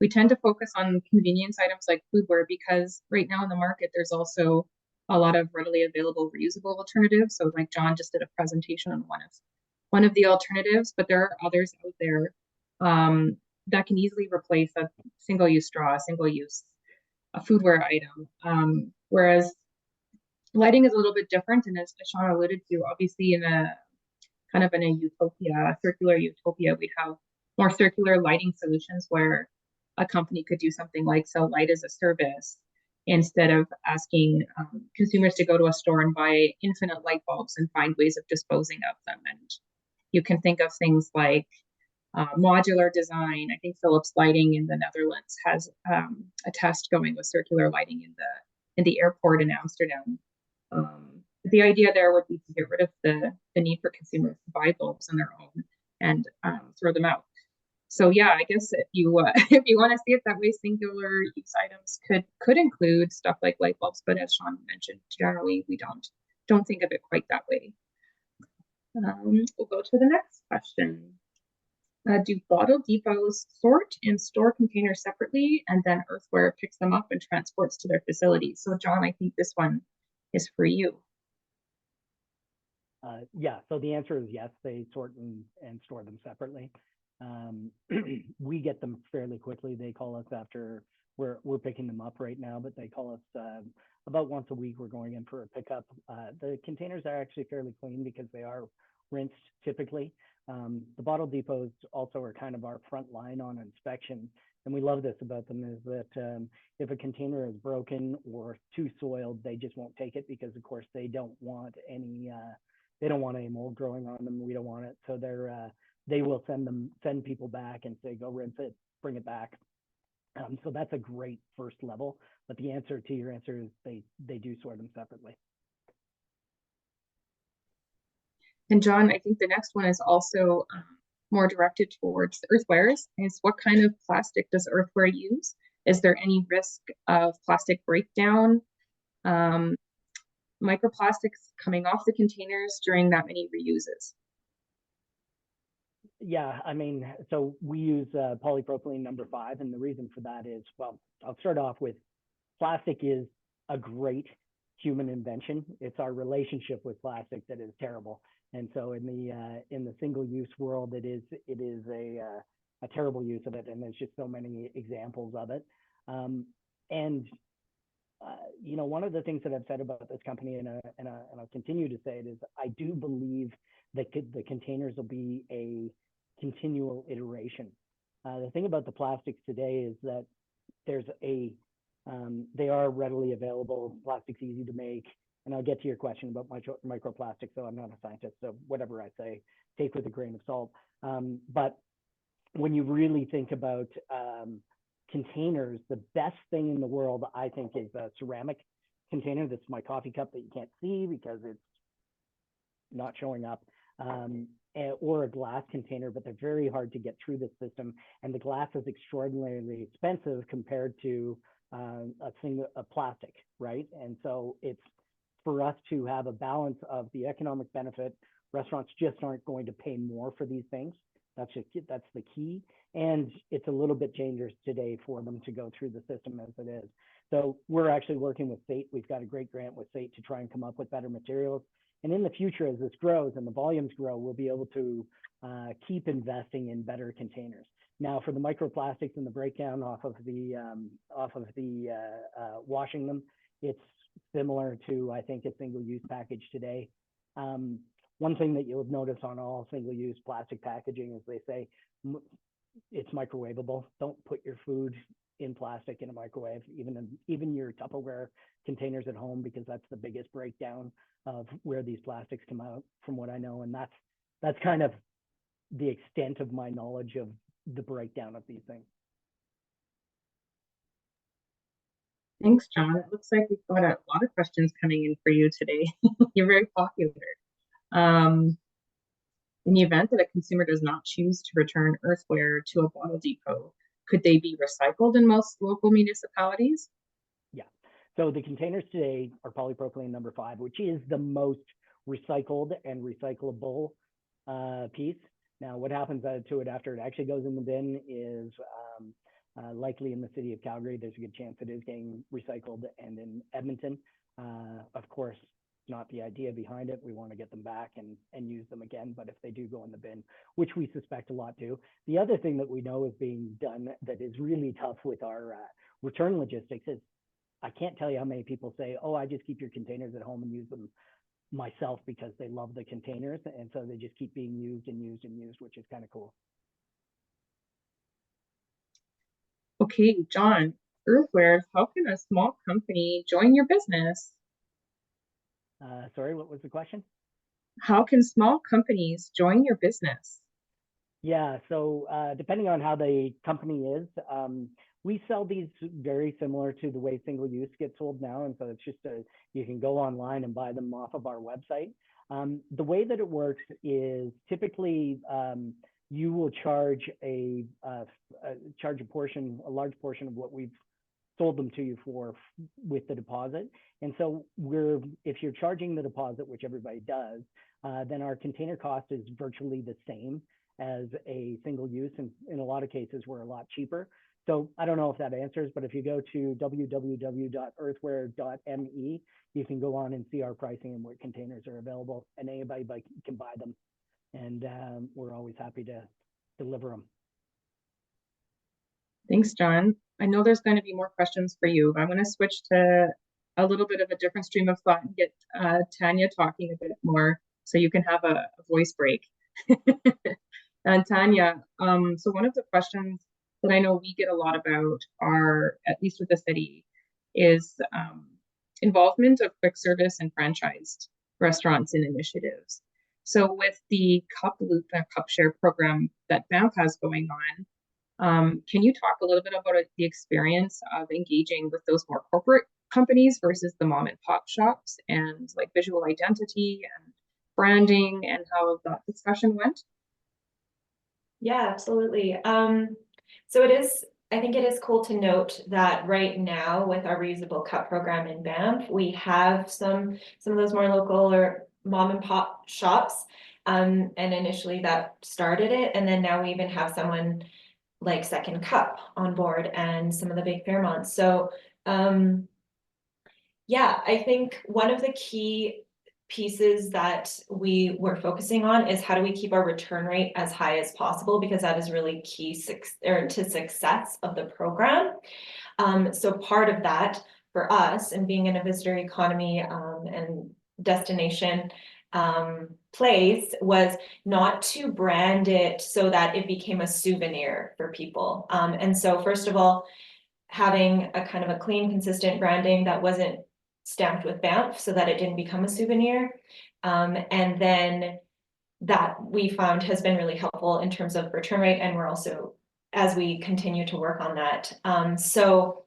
we tend to focus on convenience items like foodware because right now in the market, there's also a lot of readily available reusable alternatives. So like John just did a presentation on one of the alternatives, but there are others out there that can easily replace a single-use straw, a foodware item. Whereas lighting is a little bit different, and as Sean alluded to, obviously in a circular utopia, we'd have more circular lighting solutions where a company could do something like sell light as a service instead of asking consumers to go to a store and buy infinite light bulbs and find ways of disposing of them. And you can think of things like modular design. I think Philips Lighting in the Netherlands has a test going with circular lighting in the airport in Amsterdam. The idea there would be to get rid of the need for consumers to buy bulbs on their own and throw them out. So yeah, I guess if you want to see it that way, singular use items could include stuff like light bulbs, but as Sean mentioned, generally we don't think of it quite that way. We'll go to the next question. Do bottle depots sort and store containers separately, and then Earthware picks them up and transports to their facilities? So John, I think this one is for you. Yeah, so the answer is yes, they sort and store them separately. We get them fairly quickly. They call us after we're picking them up right now, but they call us about once a week. We're going in for a pickup. The containers are actually fairly clean because they are rinsed typically. The bottle depots also are kind of our front line on inspection. And we love this about them is that if a container is broken or too soiled, they just won't take it because of course they don't want any mold growing on them. We don't want it. So they will send people back and say, go rinse it, bring it back. So that's a great first level. But the answer to your answer is they do sort them separately. And John, I think the next one is also more directed towards Earthwares. Is what kind of plastic does Earthware use? Is there any risk of plastic breakdown? Microplastics coming off the containers during that many reuses? Yeah, I mean, so we use polypropylene number 5, and the reason for that is, well, I'll start off with plastic is a great human invention. It's our relationship with plastic that is terrible, and so in the single-use world, it is a terrible use of it, and there's just so many examples of it. You know, one of the things that I've said about this company, and I'll continue to say it, is I do believe that the containers will be a continual iteration. The thing about the plastics today is that they are readily available. Plastic's easy to make, and I'll get to your question about microplastics. So I'm not a scientist, so whatever I say, take with a grain of salt. But when you really think about containers, the best thing in the world, I think, is a ceramic container. That's my coffee cup that you can't see because it's not showing up, or a glass container, but they're very hard to get through the system. And the glass is extraordinarily expensive compared to a plastic, right? And so it's for us to have a balance of the economic benefit. Restaurants just aren't going to pay more for these things. That's the key. And it's a little bit dangerous today for them to go through the system as it is. So we're actually working with SAIT. We've got a great grant with SAIT to try and come up with better materials. And in the future, as this grows and the volumes grow, we'll be able to keep investing in better containers. Now, for the microplastics and the breakdown off of the washing them, it's similar to, I think, a single-use package today. One thing that you'll notice on all single-use plastic packaging is they say it's microwavable. Don't put your food in plastic in a microwave, even your Tupperware containers at home, because that's the biggest breakdown of where these plastics come out, from what I know. And that's kind of the extent of my knowledge of the breakdown of these things. Thanks, John. It looks like we've got a lot of questions coming in for you today. You're very popular. In the event that a consumer does not choose to return earthware to a bottle depot, could they be recycled in most local municipalities? Yeah. So the containers today are polypropylene number 5, which is the most recycled and recyclable piece. Now, what happens to it after it actually goes in the bin is likely in the city of Calgary, there's a good chance it is getting recycled. And in Edmonton, of course, not the idea behind it. We want to get them back and use them again. But if they do go in the bin, which we suspect a lot do. The other thing that we know is being done that is really tough with our return logistics is, I can't tell you how many people say, oh, I just keep your containers at home and use them myself because they love the containers. And so they just keep being used and used and used, which is kind of cool. Okay, John, earthware, how can a small company join your business? Sorry, what was the question? How can small companies join your business? Yeah, so depending on how the company is, we sell these very similar to the way single use gets sold now. And so it's just you can go online and buy them off of our website. The way that it works is typically you will charge a large portion of what we've sold them to you for with the deposit. And so if you're charging the deposit, which everybody does, then our container cost is virtually the same as a single use. And in a lot of cases, we're a lot cheaper. So I don't know if that answers, but if you go to www.earthware.me, you can go on and see our pricing and what containers are available, and anybody can buy them. And we're always happy to deliver them. Thanks, John. I know there's going to be more questions for you, but I'm going to switch to a little bit of a different stream of thought and get Tanya talking a bit more so you can have a voice break. And Tanya, so one of the questions that I know we get a lot about are, at least with the city, is involvement of quick service and franchised restaurants in initiatives. So with the Cup Loop and Cup Share program that Banff has going on, can you talk a little bit about the experience of engaging with those more corporate companies versus the mom and pop shops, and like visual identity and branding, and how that discussion went? Yeah, absolutely. So I think it is cool to note that right now with our reusable cup program in Banff, we have some of those more local or mom and pop shops. And initially that started it. And then now we even have someone like Second Cup on board and some of the big Fairmonts. So yeah, I think one of the key pieces that we were focusing on is how do we keep our return rate as high as possible, because that is really key to success of the program. So part of that for us, and being in a visitor economy and destination place, was not to brand it so that it became a souvenir for people. And so first of all, having a kind of a clean, consistent branding that wasn't stamped with Banff so that it didn't become a souvenir. And then that we found has been really helpful in terms of return rate. And we're also, as we continue to work on that. So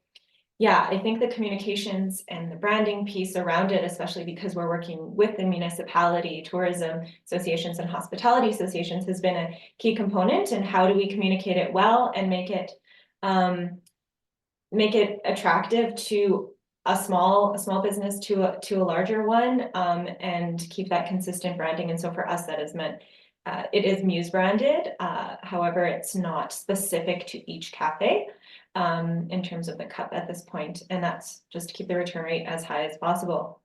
yeah, I think the communications and the branding piece around it, especially because we're working with the municipality, tourism associations and hospitality associations, has been a key component. And how do we communicate it well and make it attractive to a small business to a larger one, and keep that consistent branding. And so for us, that has meant It is Muse branded, however, it's not specific to each cafe in terms of the cup at this point, and that's just to keep the return rate as high as possible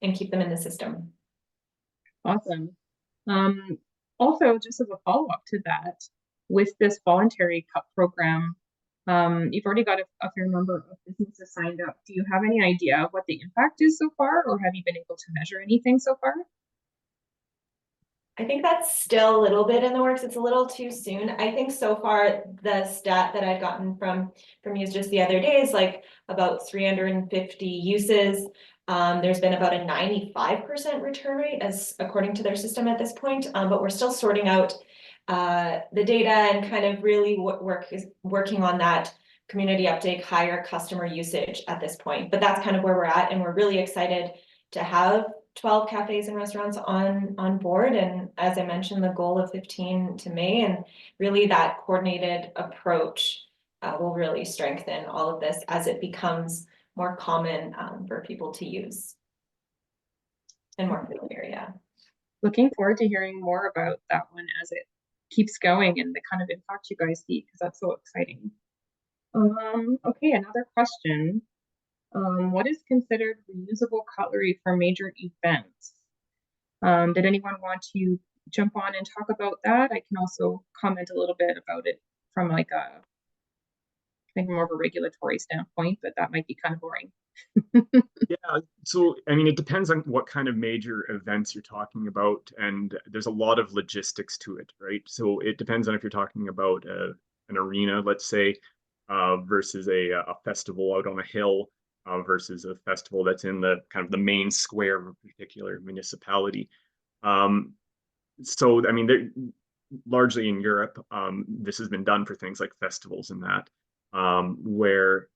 and keep them in the system. Awesome. Also, just as a follow-up to that, with this voluntary cup program, you've already got a fair number of businesses signed up. Do you have any idea of what the impact is so far, or have you been able to measure anything so far? I think that's still a little bit in the works. It's a little too soon. I think so far the stat that I'd gotten from you just the other day is like about 350 uses. There's been about a 95% return rate as according to their system at this point, but we're still sorting out the data and kind of really working on that community uptake, higher customer usage at this point. But that's kind of where we're at, and we're really excited to have 12 cafes and restaurants on board, and as I mentioned, the goal of 15 to May, and really that coordinated approach will really strengthen all of this as it becomes more common for people to use and more familiar. Yeah. Looking forward to hearing more about that one as it keeps going and the kind of impact you guys see, because that's so exciting. Okay, another question. What is considered reusable cutlery for major events? Did anyone want to jump on and talk about that? I can also comment a little bit about it from like I think more of a regulatory standpoint, but that might be kind of boring. Yeah, so I mean, it depends on what kind of major events you're talking about, and there's a lot of logistics to it, right? So it depends on if you're talking about an arena, let's say, versus a festival out on a hill, versus a festival that's in the kind of the main square of a particular municipality. So I mean, largely in Europe, this has been done for things like festivals and that, where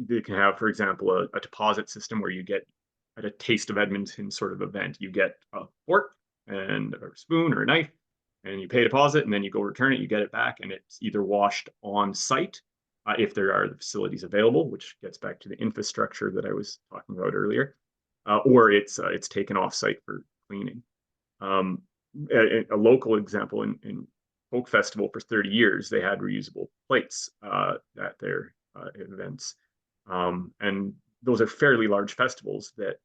they can have, for example, a deposit system where you get at a Taste of Edmonton sort of event, you get a fork and a spoon or a knife, and you pay a deposit, and then you go return it, you get it back, and it's either washed on site if there are the facilities available, which gets back to the infrastructure that I was talking about earlier, or it's taken off site for cleaning. A local example in Folk Festival for 30 years, they had reusable plates at their events. And those are fairly large festivals that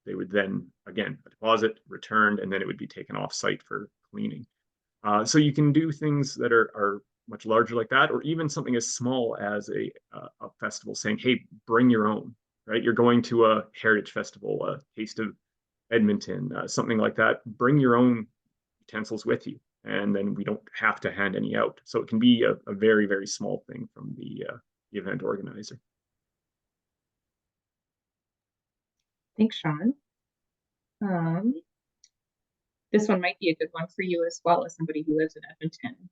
they would then, again, a deposit, returned, and then it would be taken off site for cleaning. So you can do things that are much larger like that, or even something as small as a festival saying, hey, bring your own, right? You're going to a heritage festival, a Taste of Edmonton, something like that. Bring your own utensils with you, and then we don't have to hand any out. So it can be a very, very small thing from the event organizer. Thanks, Sean. This one might be a good one for you as well as somebody who lives in Edmonton.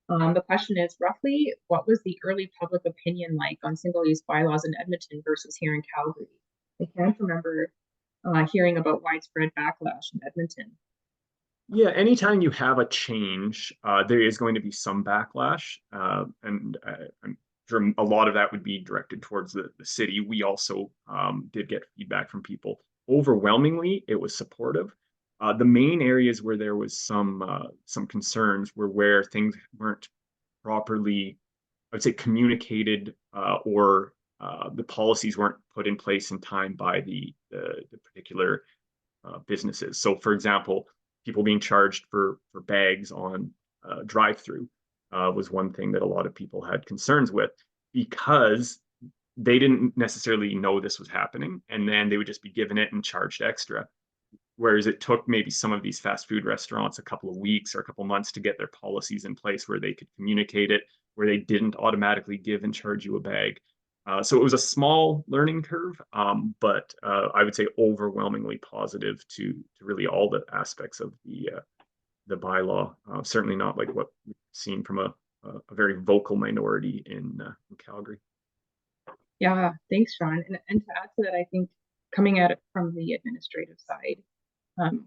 The question is, roughly, what was the early public opinion like on single-use bylaws in Edmonton versus here in Calgary? I can't remember hearing about widespread backlash in Edmonton. Yeah, anytime you have a change, there is going to be some backlash, and I'm sure a lot of that would be directed towards the city. We also did get feedback from people. Overwhelmingly, it was supportive. The main areas where there was some concerns were where things weren't properly, I would say, communicated, or the policies weren't put in place in time by the particular businesses. So, for example, people being charged for bags on drive-through was one thing that a lot of people had concerns with, because they didn't necessarily know this was happening, and then they would just be given it and charged extra. Whereas it took maybe some of these fast food restaurants a couple of weeks or a couple of months to get their policies in place where they could communicate it, where they didn't automatically give and charge you a bag. So it was a small learning curve, but I would say overwhelmingly positive to really all the aspects of the bylaw. Certainly not like what we've seen from a very vocal minority in Calgary. Yeah, thanks, Sean. And to add to that, I think coming at it from the administrative side,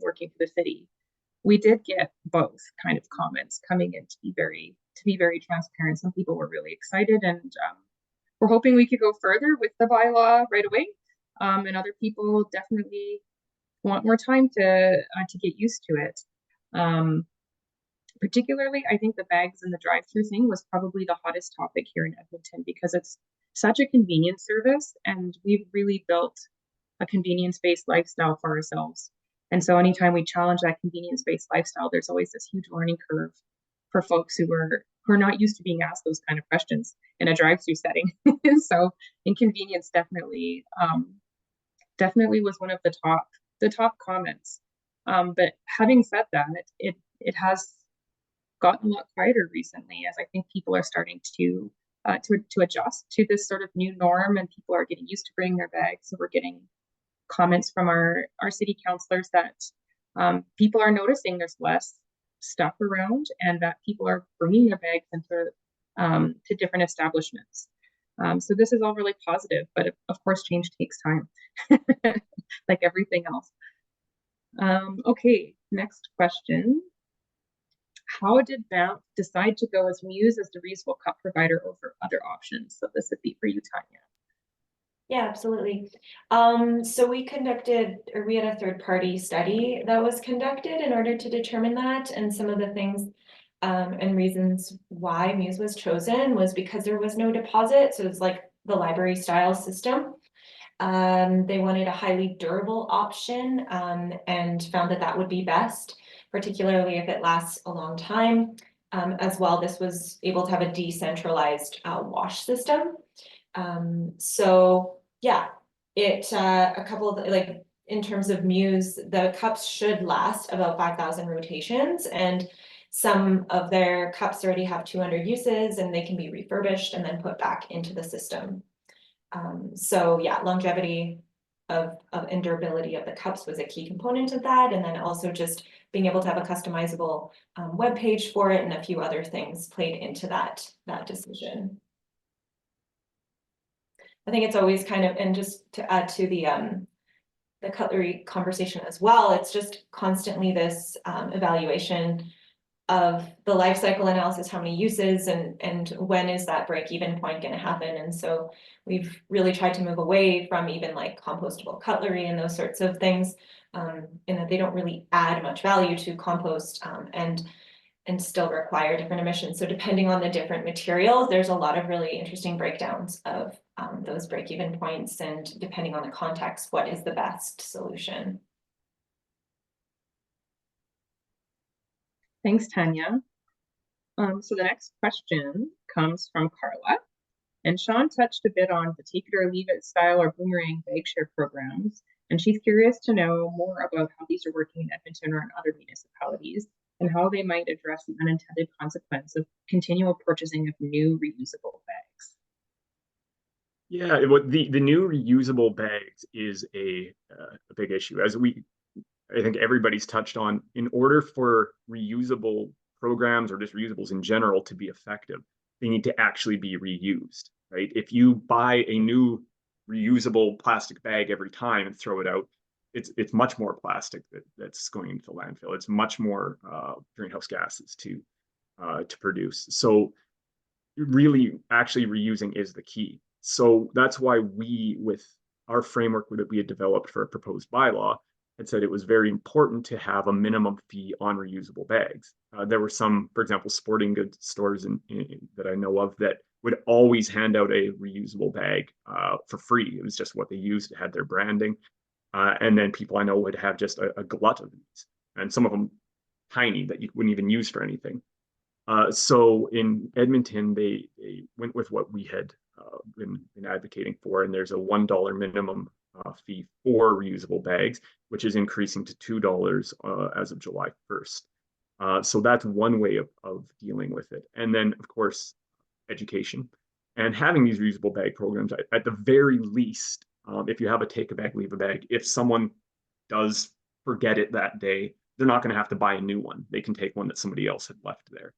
working for the city, we did get both kind of comments coming in to be very transparent. Some people were really excited, and we're hoping we could go further with the bylaw right away. And other people definitely want more time to get used to it. Particularly, I think the bags in the drive-through thing was probably the hottest topic here in Edmonton because it's such a convenience service, and we've really built a convenience-based lifestyle for ourselves. And so anytime we challenge that convenience-based lifestyle, there's always this huge learning curve for folks who are not used to being asked those kind of questions in a drive-through setting. So inconvenience definitely was one of the top comments. But having said that, it has gotten a lot quieter recently, as I think people are starting to adjust to this sort of new norm, and people are getting used to bringing their bags. So we're getting comments from our city councilors that people are noticing there's less stuff around, and that people are bringing their bags into to different establishments. So this is all really positive, but of course, change takes time, like everything else. Okay, next question. How did Banff decide to go as Muse as the reusable cup provider over other options? So this would be for you, Tanya. Yeah, absolutely. So we had a third-party study that was conducted in order to determine that, and some of the things and reasons why Muse was chosen was because there was no deposit, so it's like the library style system. They wanted a highly durable option and found that would be best, particularly if it lasts a long time. As well, this was able to have a decentralized wash system. So yeah, a couple of like in terms of Muse, the cups should last about 5,000 rotations, and some of their cups already have 200 uses, and they can be refurbished and then put back into the system. So yeah, longevity and durability of the cups was a key component of that, and then also just being able to have a customizable web page for it, and a few other things played into that decision. I think it's always kind of, and just to add to the cutlery conversation as well, it's just constantly this evaluation of the life cycle analysis, how many uses, and when is that break-even point going to happen. And so we've really tried to move away from even like compostable cutlery and those sorts of things, in that they don't really add much value to compost, and still require different emissions. So depending on the different materials, there's a lot of really interesting breakdowns of those break-even points, and depending on the context, what is the best solution. Thanks, Tanya. So the next question comes from Carla. And Sean touched a bit on the take it or leave it style or boomerang bag share programs. And she's curious to know more about how these are working in Edmonton or in other municipalities, and how they might address the unintended consequence of continual purchasing of new reusable bags. Yeah, the new reusable bags is a big issue. I think everybody's touched on, in order for reusable programs or just reusables in general to be effective, they need to actually be reused, right? If you buy a new reusable plastic bag every time and throw it out, it's much more plastic that's going into the landfill. It's much more greenhouse gases to produce. So really, actually reusing is the key. So that's why we, with our framework that we had developed for a proposed bylaw, had said it was very important to have a minimum fee on reusable bags. There were some, for example, sporting goods stores that I know of that would always hand out a reusable bag for free. It was just what they used. It had their branding. And then people I know would have just a glut of these, and some of them tiny that you wouldn't even use for anything. So in Edmonton, they went with what we had been advocating for, and there's a $1 minimum fee for reusable bags, which is increasing to $2 as of July 1st. So that's one way of dealing with it. And then, of course, education. And having these reusable bag programs, at the very least, if you have a take a bag, leave a bag, if someone does forget it that day, they're not going to have to buy a new one. They can take one that somebody else had left there.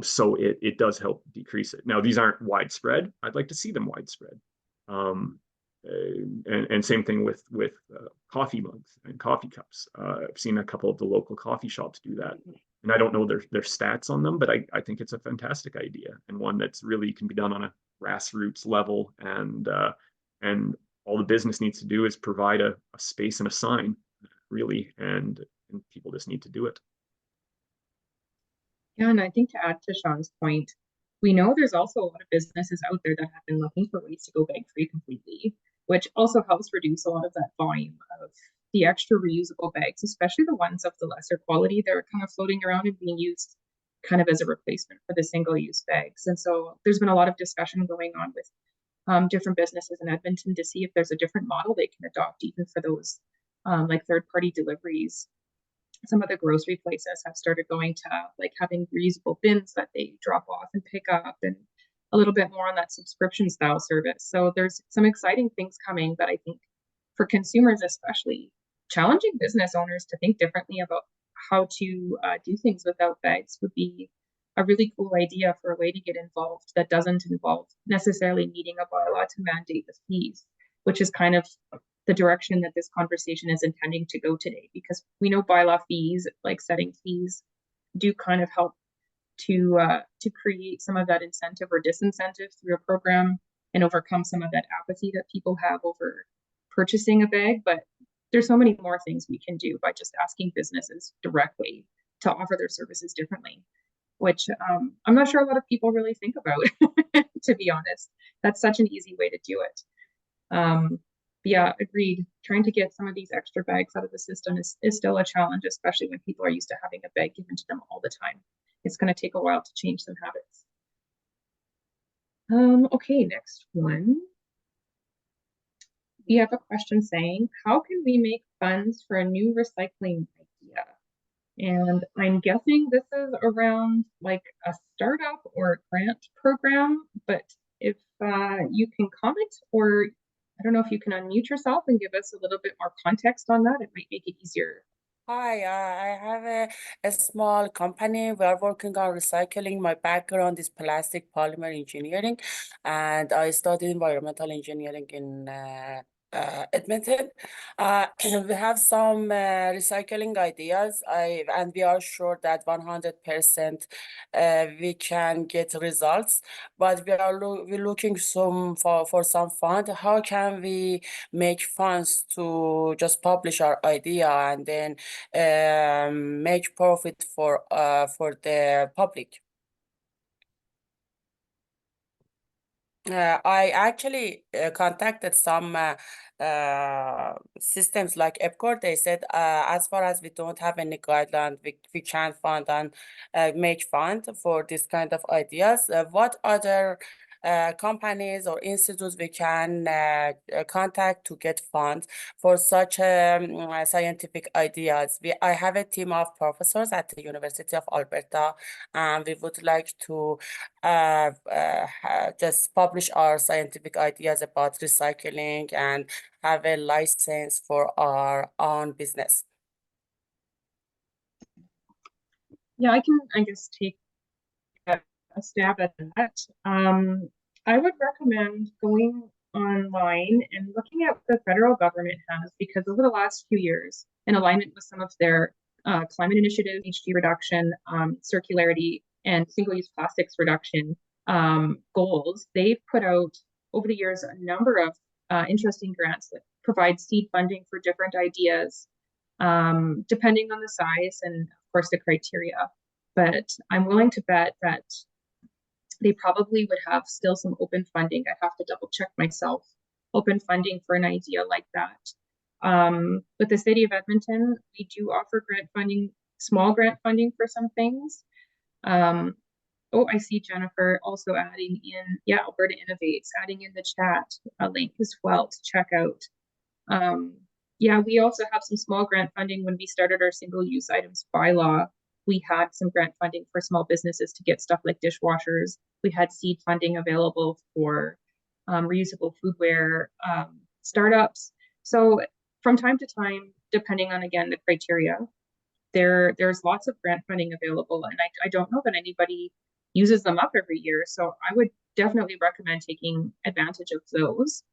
So it does help decrease it. Now, these aren't widespread. I'd like to see them widespread. And same thing with coffee mugs and coffee cups. I've seen a couple of the local coffee shops do that. And I don't know their stats on them, but I think it's a fantastic idea, and one that's really can be done on a grassroots level. And all the business needs to do is provide a space and a sign, really, and people just need to do it. Yeah, and I think to add to Sean's point, we know there's also a lot of businesses out there that have been looking for ways to go bag-free completely, which also helps reduce a lot of that volume of the extra reusable bags, especially the ones of the lesser quality that are kind of floating around and being used kind of as a replacement for the single-use bags. And so there's been a lot of discussion going on with different businesses in Edmonton to see if there's a different model they can adopt even for those like third-party deliveries. Some of the grocery places have started going to like having reusable bins that they drop off and pick up, and a little bit more on that subscription style service. So there's some exciting things coming, but I think for consumers, especially challenging business owners to think differently about how to do things without bags would be a really cool idea for a way to get involved that doesn't involve necessarily needing a bylaw to mandate the fees, which is kind of the direction that this conversation is intending to go today, because we know bylaw fees, like setting fees, do kind of help to create some of that incentive or disincentive through a program and overcome some of that apathy that people have over purchasing a bag. But there's so many more things we can do by just asking businesses directly to offer their services differently, which I'm not sure a lot of people really think about, to be honest. That's such an easy way to do it. Yeah, agreed. Trying to get some of these extra bags out of the system is still a challenge, especially when people are used to having a bag given to them all the time. It's going to take a while to change some habits. Okay, next one. We have a question saying, how can we make funds for a new recycling idea? And I'm guessing this is around like a startup or a grant program, but if you can comment, or I don't know if you can unmute yourself and give us a little bit more context on that, it might make it easier. Hi, I have a small company. We are working on recycling. My background is plastic polymer engineering, and I studied environmental engineering in Edmonton. We have some recycling ideas. And we are sure that 100% we can get results. But we're looking for some fund. How can we make funds to just publish our idea and then make profit for the public? I actually contacted some systems like EPCOR. They said as far as we don't have any guideline, we can't fund and make fund for this kind of ideas. What other companies or institutes we can contact to get funds for such scientific ideas? I have a team of professors at the University of Alberta, and we would like to just publish our scientific ideas about recycling and have a license for our own business. Yeah, I can, I guess, take a stab at that. I would recommend going online and looking at what the federal government has, because over the last few years, in alignment with some of their climate initiative, GHG reduction, circularity, and single-use plastics reduction goals, they've put out over the years a number of interesting grants that provide seed funding for different ideas, depending on the size and, of course, the criteria. But I'm willing to bet that they probably would have still some open funding. I have to double check myself. Open funding for an idea like that. With the city of Edmonton, we do offer grant funding, small grant funding for some things. Oh, I see Jennifer also adding in, yeah, Alberta Innovates, adding in the chat a link as well to check out. Yeah, we also have some small grant funding when we started our single-use items bylaw. We had some grant funding for small businesses to get stuff like dishwashers. We had seed funding available for reusable foodware startups. So from time to time, depending on, again, the criteria, there's lots of grant funding available. And I don't know that anybody uses them up every year. So I would definitely recommend taking advantage of those.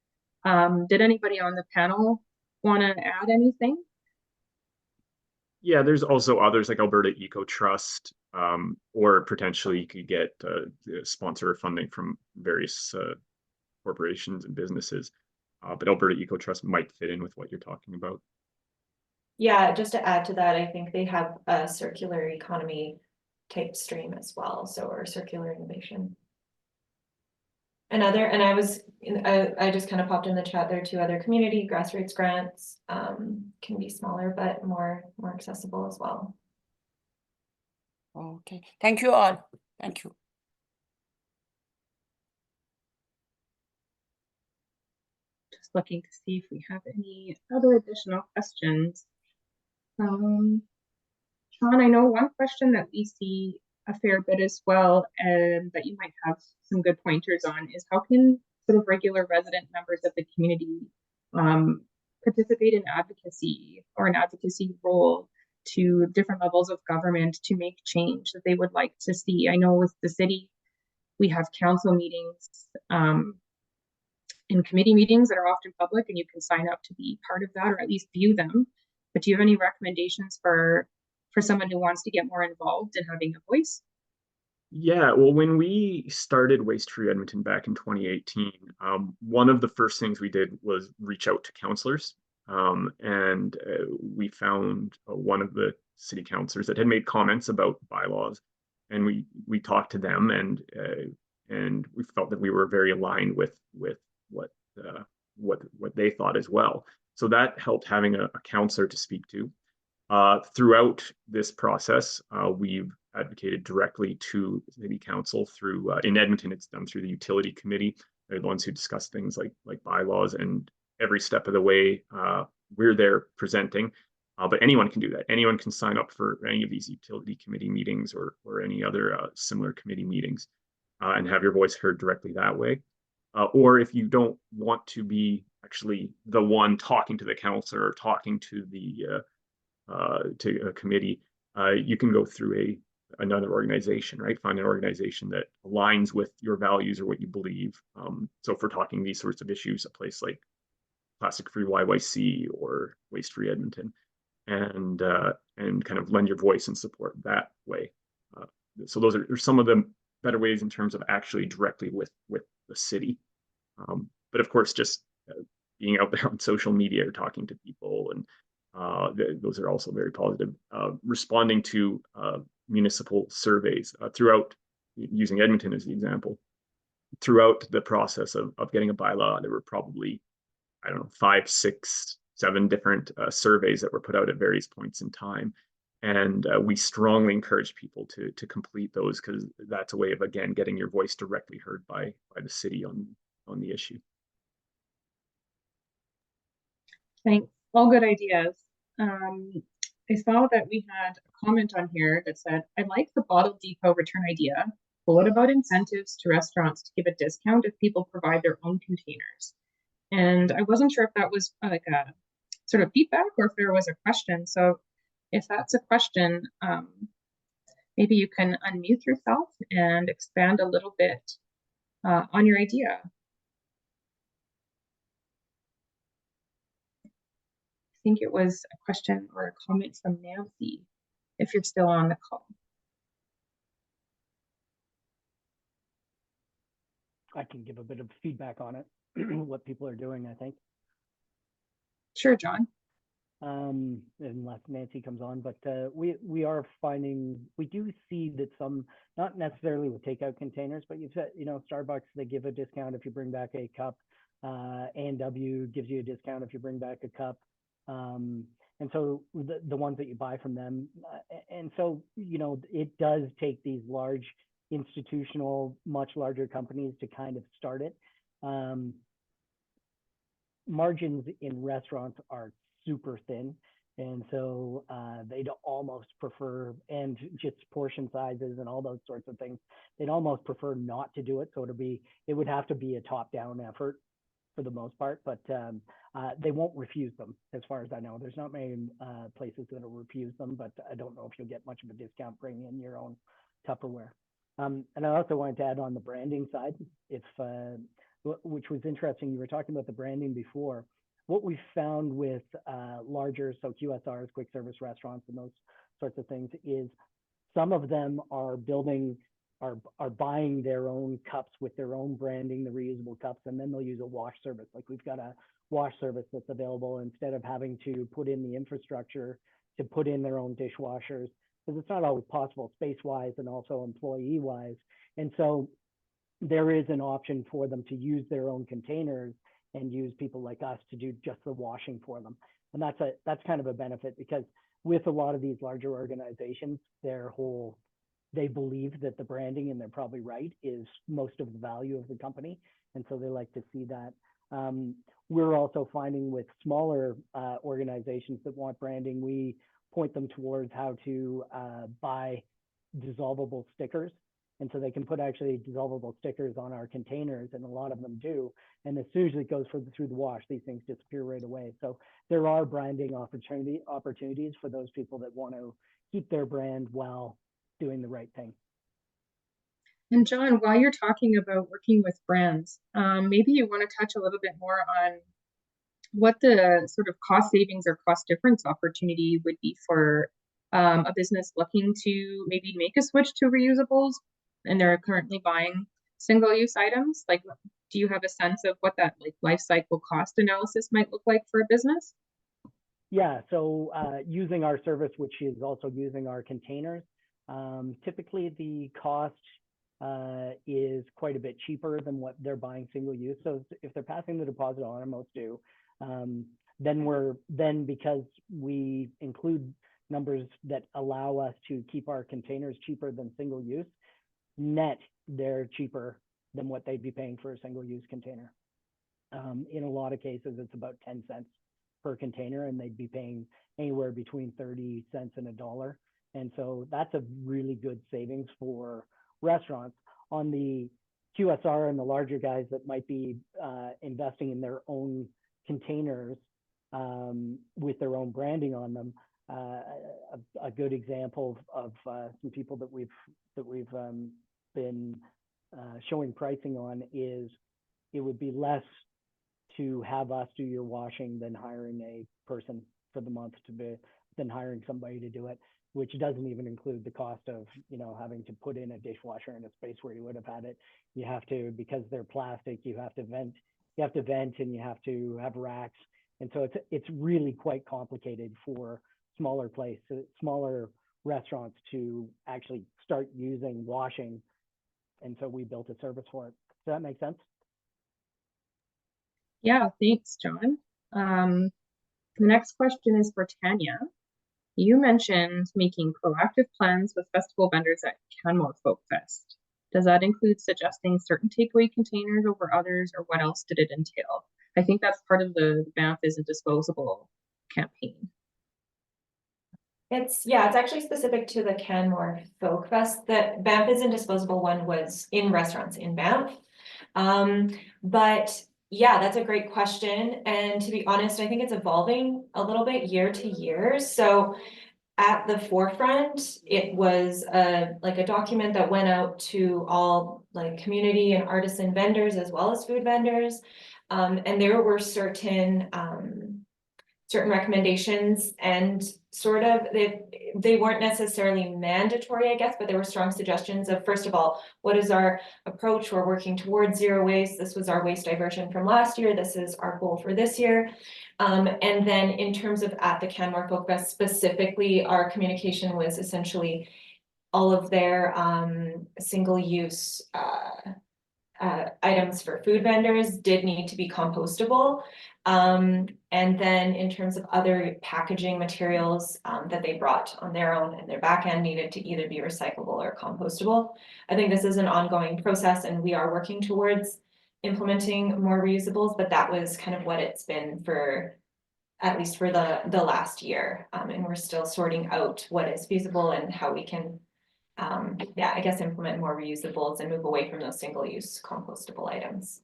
Did anybody on the panel want to add anything? Yeah, there's also others like Alberta Eco Trust, or potentially you could get sponsor funding from various corporations and businesses. But Alberta Eco Trust might fit in with what you're talking about. Yeah, just to add to that, I think they have a circular economy type stream as well, so, or circular innovation. And I just kind of popped in the chat there, 2 other community grassroots grants, can be smaller, but more accessible as well. Okay, thank you all. Thank you. Just looking to see if we have any other additional questions. Sean, I know one question that we see a fair bit as well, and that you might have some good pointers on, is how can sort of regular resident members of the community participate in advocacy or an advocacy role to different levels of government to make change that they would like to see. I know with the city, we have council meetings and committee meetings that are often public, and you can sign up to be part of that or at least view them. But do you have any recommendations for someone who wants to get more involved in having a voice? Yeah, well, when we started Waste Free Edmonton back in 2018, one of the first things we did was reach out to councillors. And we found one of the city councillors that had made comments about bylaws, and we talked to them, and we felt that we were very aligned with what they thought as well. So that helped having a councillor to speak to. Throughout this process, we've advocated directly to city council through, in Edmonton, it's done through the utility committee. They're the ones who discuss things like bylaws, and every step of the way, we're there presenting. But anyone can do that. Anyone can sign up for any of these utility committee meetings or any other similar committee meetings and have your voice heard directly that way. Or if you don't want to be actually the one talking to the councillor or talking to a committee, you can go through another organization, right? Find an organization that aligns with your values or what you believe. So if we're talking these sorts of issues, a place like Plastic Free YYC or Waste Free Edmonton, and kind of lend your voice and support that way. So those are some of the better ways in terms of actually directly with the city. But of course, just being out there on social media or talking to people, and those are also very positive. Responding to municipal surveys throughout, using Edmonton as the example, throughout the process of getting a bylaw, there were probably, I don't know, 5, 6, 7 different surveys that were put out at various points in time. And we strongly encourage people to complete those, because that's a way of, again, getting your voice directly heard by the city on the issue. Thanks. All good ideas. I saw that we had a comment on here that said, I like the bottle depot return idea, but what about incentives to restaurants to give a discount if people provide their own containers? And I wasn't sure if that was like a sort of feedback or if there was a question. So if that's a question, maybe you can unmute yourself and expand a little bit on your idea. I think it was a question or a comment from Nancy, if you're still on the call. I can give a bit of feedback on it, what people are doing, I think. Sure, John. Unless Nancy comes on, but we are finding, we do see that some, not necessarily with takeout containers, but you've said, Starbucks, they give a discount if you bring back a cup. A&W gives you a discount if you bring back a cup. And so the ones that you buy from them, and so, it does take these large institutional, much larger companies to kind of start it. Margins in restaurants are super thin, and so they'd almost prefer, and just portion sizes and all those sorts of things, they'd almost prefer not to do it. So it would have to be a top-down effort for the most part, but they won't refuse them, as far as I know. There's not many places that will refuse them, but I don't know if you'll get much of a discount bringing in your own Tupperware. And I also wanted to add on the branding side, which was interesting. You were talking about the branding before. What we found with larger, so QSRs, quick service restaurants, and those sorts of things, is some of them are buying their own cups with their own branding, the reusable cups, and then they'll use a wash service. Like, we've got a wash service that's available. Instead of having to put in the infrastructure to put in their own dishwashers, because it's not always possible space-wise and also employee-wise. And so there is an option for them to use their own containers and use people like us to do just the washing for them. And that's kind of a benefit, because with a lot of these larger organizations, they believe that the branding, and they're probably right, is most of the value of the company. And so they like to see that. We're also finding with smaller organizations that want branding, we point them towards how to buy dissolvable stickers. And so they can put actually dissolvable stickers on our containers, and a lot of them do. And as soon as it goes through the wash, these things disappear right away. So there are branding opportunities for those people that want to keep their brand while doing the right thing. And John, while you're talking about working with brands, maybe you want to touch a little bit more on what the sort of cost savings or cost difference opportunity would be for a business looking to maybe make a switch to reusables, and they're currently buying single-use items. Like, do you have a sense of what that like life cycle cost analysis might look like for a business? Yeah, so using our service, which is also using our containers, typically the cost is quite a bit cheaper than what they're buying single use. So if they're passing the deposit on, and most do, then because we include numbers that allow us to keep our containers cheaper than single use, net they're cheaper than what they'd be paying for a single use container. In a lot of cases, it's about 10 cents per container, and they'd be paying anywhere between 30 cents and $1. And so that's a really good savings for restaurants. On the QSR and the larger guys that might be investing in their own containers with their own branding on them, a good example of some people that we've been showing pricing on is it would be less to have us do your washing than hiring a person for the month than hiring somebody to do it, which doesn't even include the cost of, having to put in a dishwasher in a space where you would have had it. You have to, because they're plastic, you have to vent and you have to have racks. And so it's really quite complicated for smaller restaurants to actually start using washing. And so we built a service for it. Does that make sense? Yeah, thanks, John. The next question is for Tanya. You mentioned making proactive plans with festival vendors at Canmore Folk Fest. Does that include suggesting certain takeaway containers over others, or what else did it entail? I think that's part of the Banff Isn't Disposable campaign. It's actually specific to the Canmore Folk Fest. The Banff Isn't Disposable one was in restaurants in Banff. But yeah, that's a great question. And to be honest, I think it's evolving a little bit year to year. So at the forefront, it was like a document that went out to all like community and artisan vendors as well as food vendors. And there were certain recommendations, and sort of they weren't necessarily mandatory, I guess, but there were strong suggestions of, first of all, what is our approach? We're working towards zero waste. This was our waste diversion from last year. This is our goal for this year. And then in terms of at the Canmore Folk Fest specifically, our communication was essentially all of their single-use items for food vendors did need to be compostable. And then in terms of other packaging materials that they brought on their own and their back end needed to either be recyclable or compostable. I think this is an ongoing process, and we are working towards implementing more reusables, but that was kind of what it's been for at least for the last year. And we're still sorting out what is feasible and how we can I guess implement more reusables and move away from those single-use compostable items.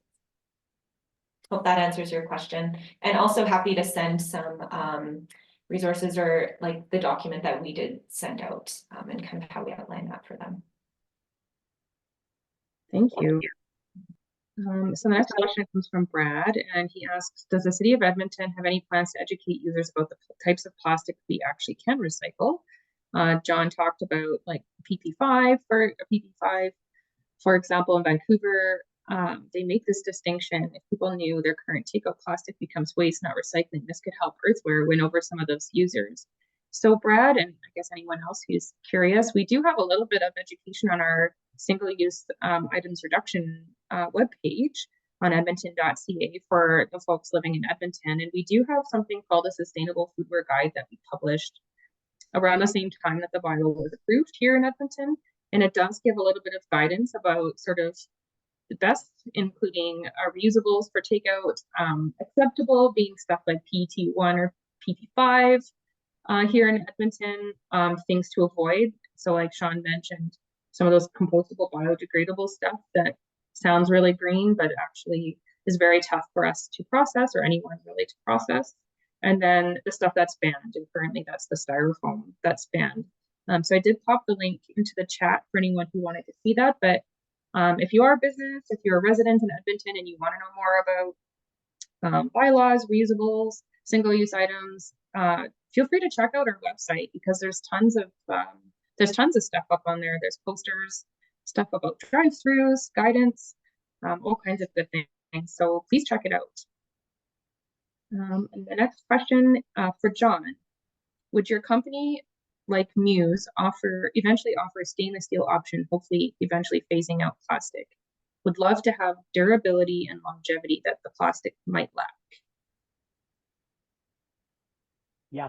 Hope that answers your question. And also happy to send some resources or like the document that we did send out and kind of how we outline that for them. Thank you. So the next question comes from Brad, and he asks, does the city of Edmonton have any plans to educate users about the types of plastic we actually can recycle? John talked about like PP5 for example, in Vancouver, they make this distinction. If people knew their current takeout plastic becomes waste, not recycling, this could help earthware win over some of those users. So Brad, and I guess anyone else who's curious, we do have a little bit of education on our single-use items reduction webpage on edmonton.ca for the folks living in Edmonton. And we do have something called a Sustainable Foodware Guide that we published around the same time that the bylaw was approved here in Edmonton. And it does give a little bit of guidance about sort of the best, including reusables for takeout, acceptable being stuff like PET1 or PET5 here in Edmonton, things to avoid. So like Sean mentioned, some of those compostable, biodegradable stuff that sounds really green, but actually is very tough for us to process, or anyone really to process. And then the stuff that's banned, and currently that's the styrofoam that's banned. So I did pop the link into the chat for anyone who wanted to see that. But if you are a business, if you're a resident in Edmonton and you want to know more about bylaws, reusables, single-use items, feel free to check out our website, because there's tons of stuff up on there. There's posters, stuff about drive-throughs, guidance, all kinds of good things. So please check it out. And the next question for John: would your company, like Muse, eventually offer a stainless steel option, hopefully eventually phasing out plastic? Would love to have durability and longevity that the plastic might lack. Yeah.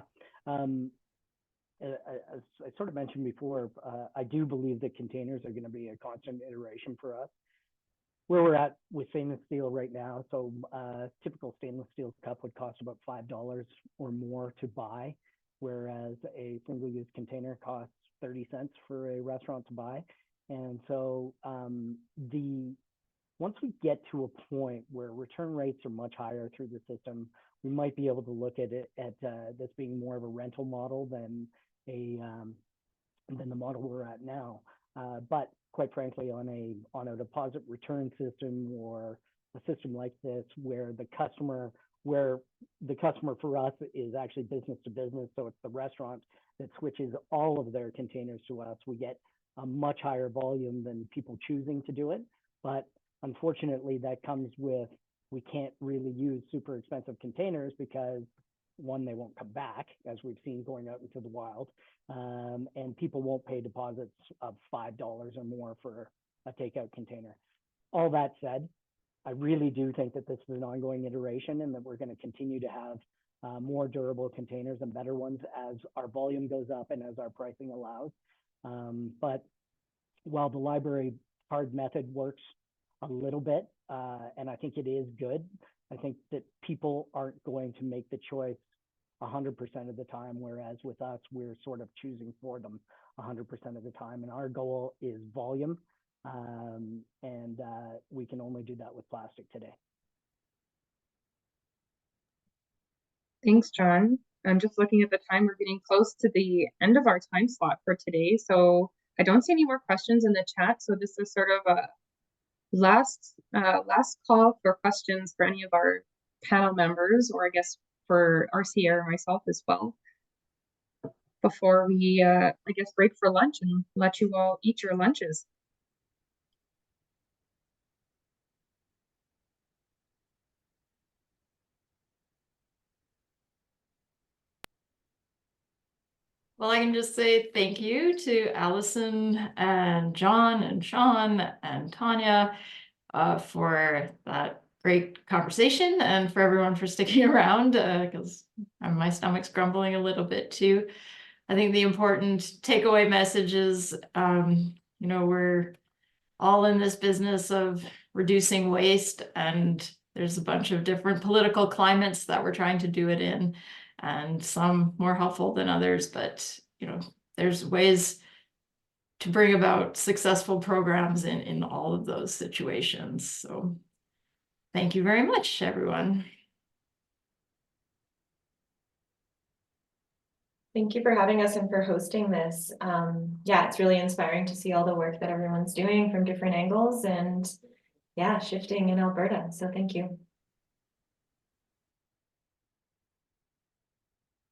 As I sort of mentioned before, I do believe that containers are going to be a constant iteration for us. Where we're at with stainless steel right now, so typical stainless steel cup would cost about $5 or more to buy, whereas a single-use container costs 30 cents for a restaurant to buy. And so once we get to a point where return rates are much higher through the system, we might be able to look at it at this being more of a rental model than the model we're at now. But quite frankly, on a deposit return system, or a system like this, where the customer for us is actually business to business, so it's the restaurant that switches all of their containers to us, we get a much higher volume than people choosing to do it. But unfortunately, that comes with, we can't really use super expensive containers, because one, they won't come back, as we've seen going out into the wild, and people won't pay deposits of $5 or more for a takeout container. All that said, I really do think that this is an ongoing iteration, and that we're going to continue to have more durable containers and better ones as our volume goes up and as our pricing allows. But while the library card method works a little bit, and I think it is good, I think that people aren't going to make the choice 100% of the time, whereas with us, we're sort of choosing for them 100% of the time. And our goal is volume, and we can only do that with plastic today. Thanks, John. I'm just looking at the time. We're getting close to the end of our time slot for today. So I don't see any more questions in the chat. So this is sort of a last call for questions for any of our panel members, or I guess for RCA or myself as well, before we I guess break for lunch and let you all eat your lunches. Well, I can just say thank you to Allison and John and Sean and Tanya for that great conversation, and for everyone for sticking around, because my stomach's grumbling a little bit too. I think the important takeaway message is, we're all in this business of reducing waste, and there's a bunch of different political climates that we're trying to do it in, and some more helpful than others, but there's ways to bring about successful programs in all of those situations. So thank you very much, everyone. Thank you for having us and for hosting this. Yeah, it's really inspiring to see all the work that everyone's doing from different angles, and yeah, shifting in Alberta. So thank you.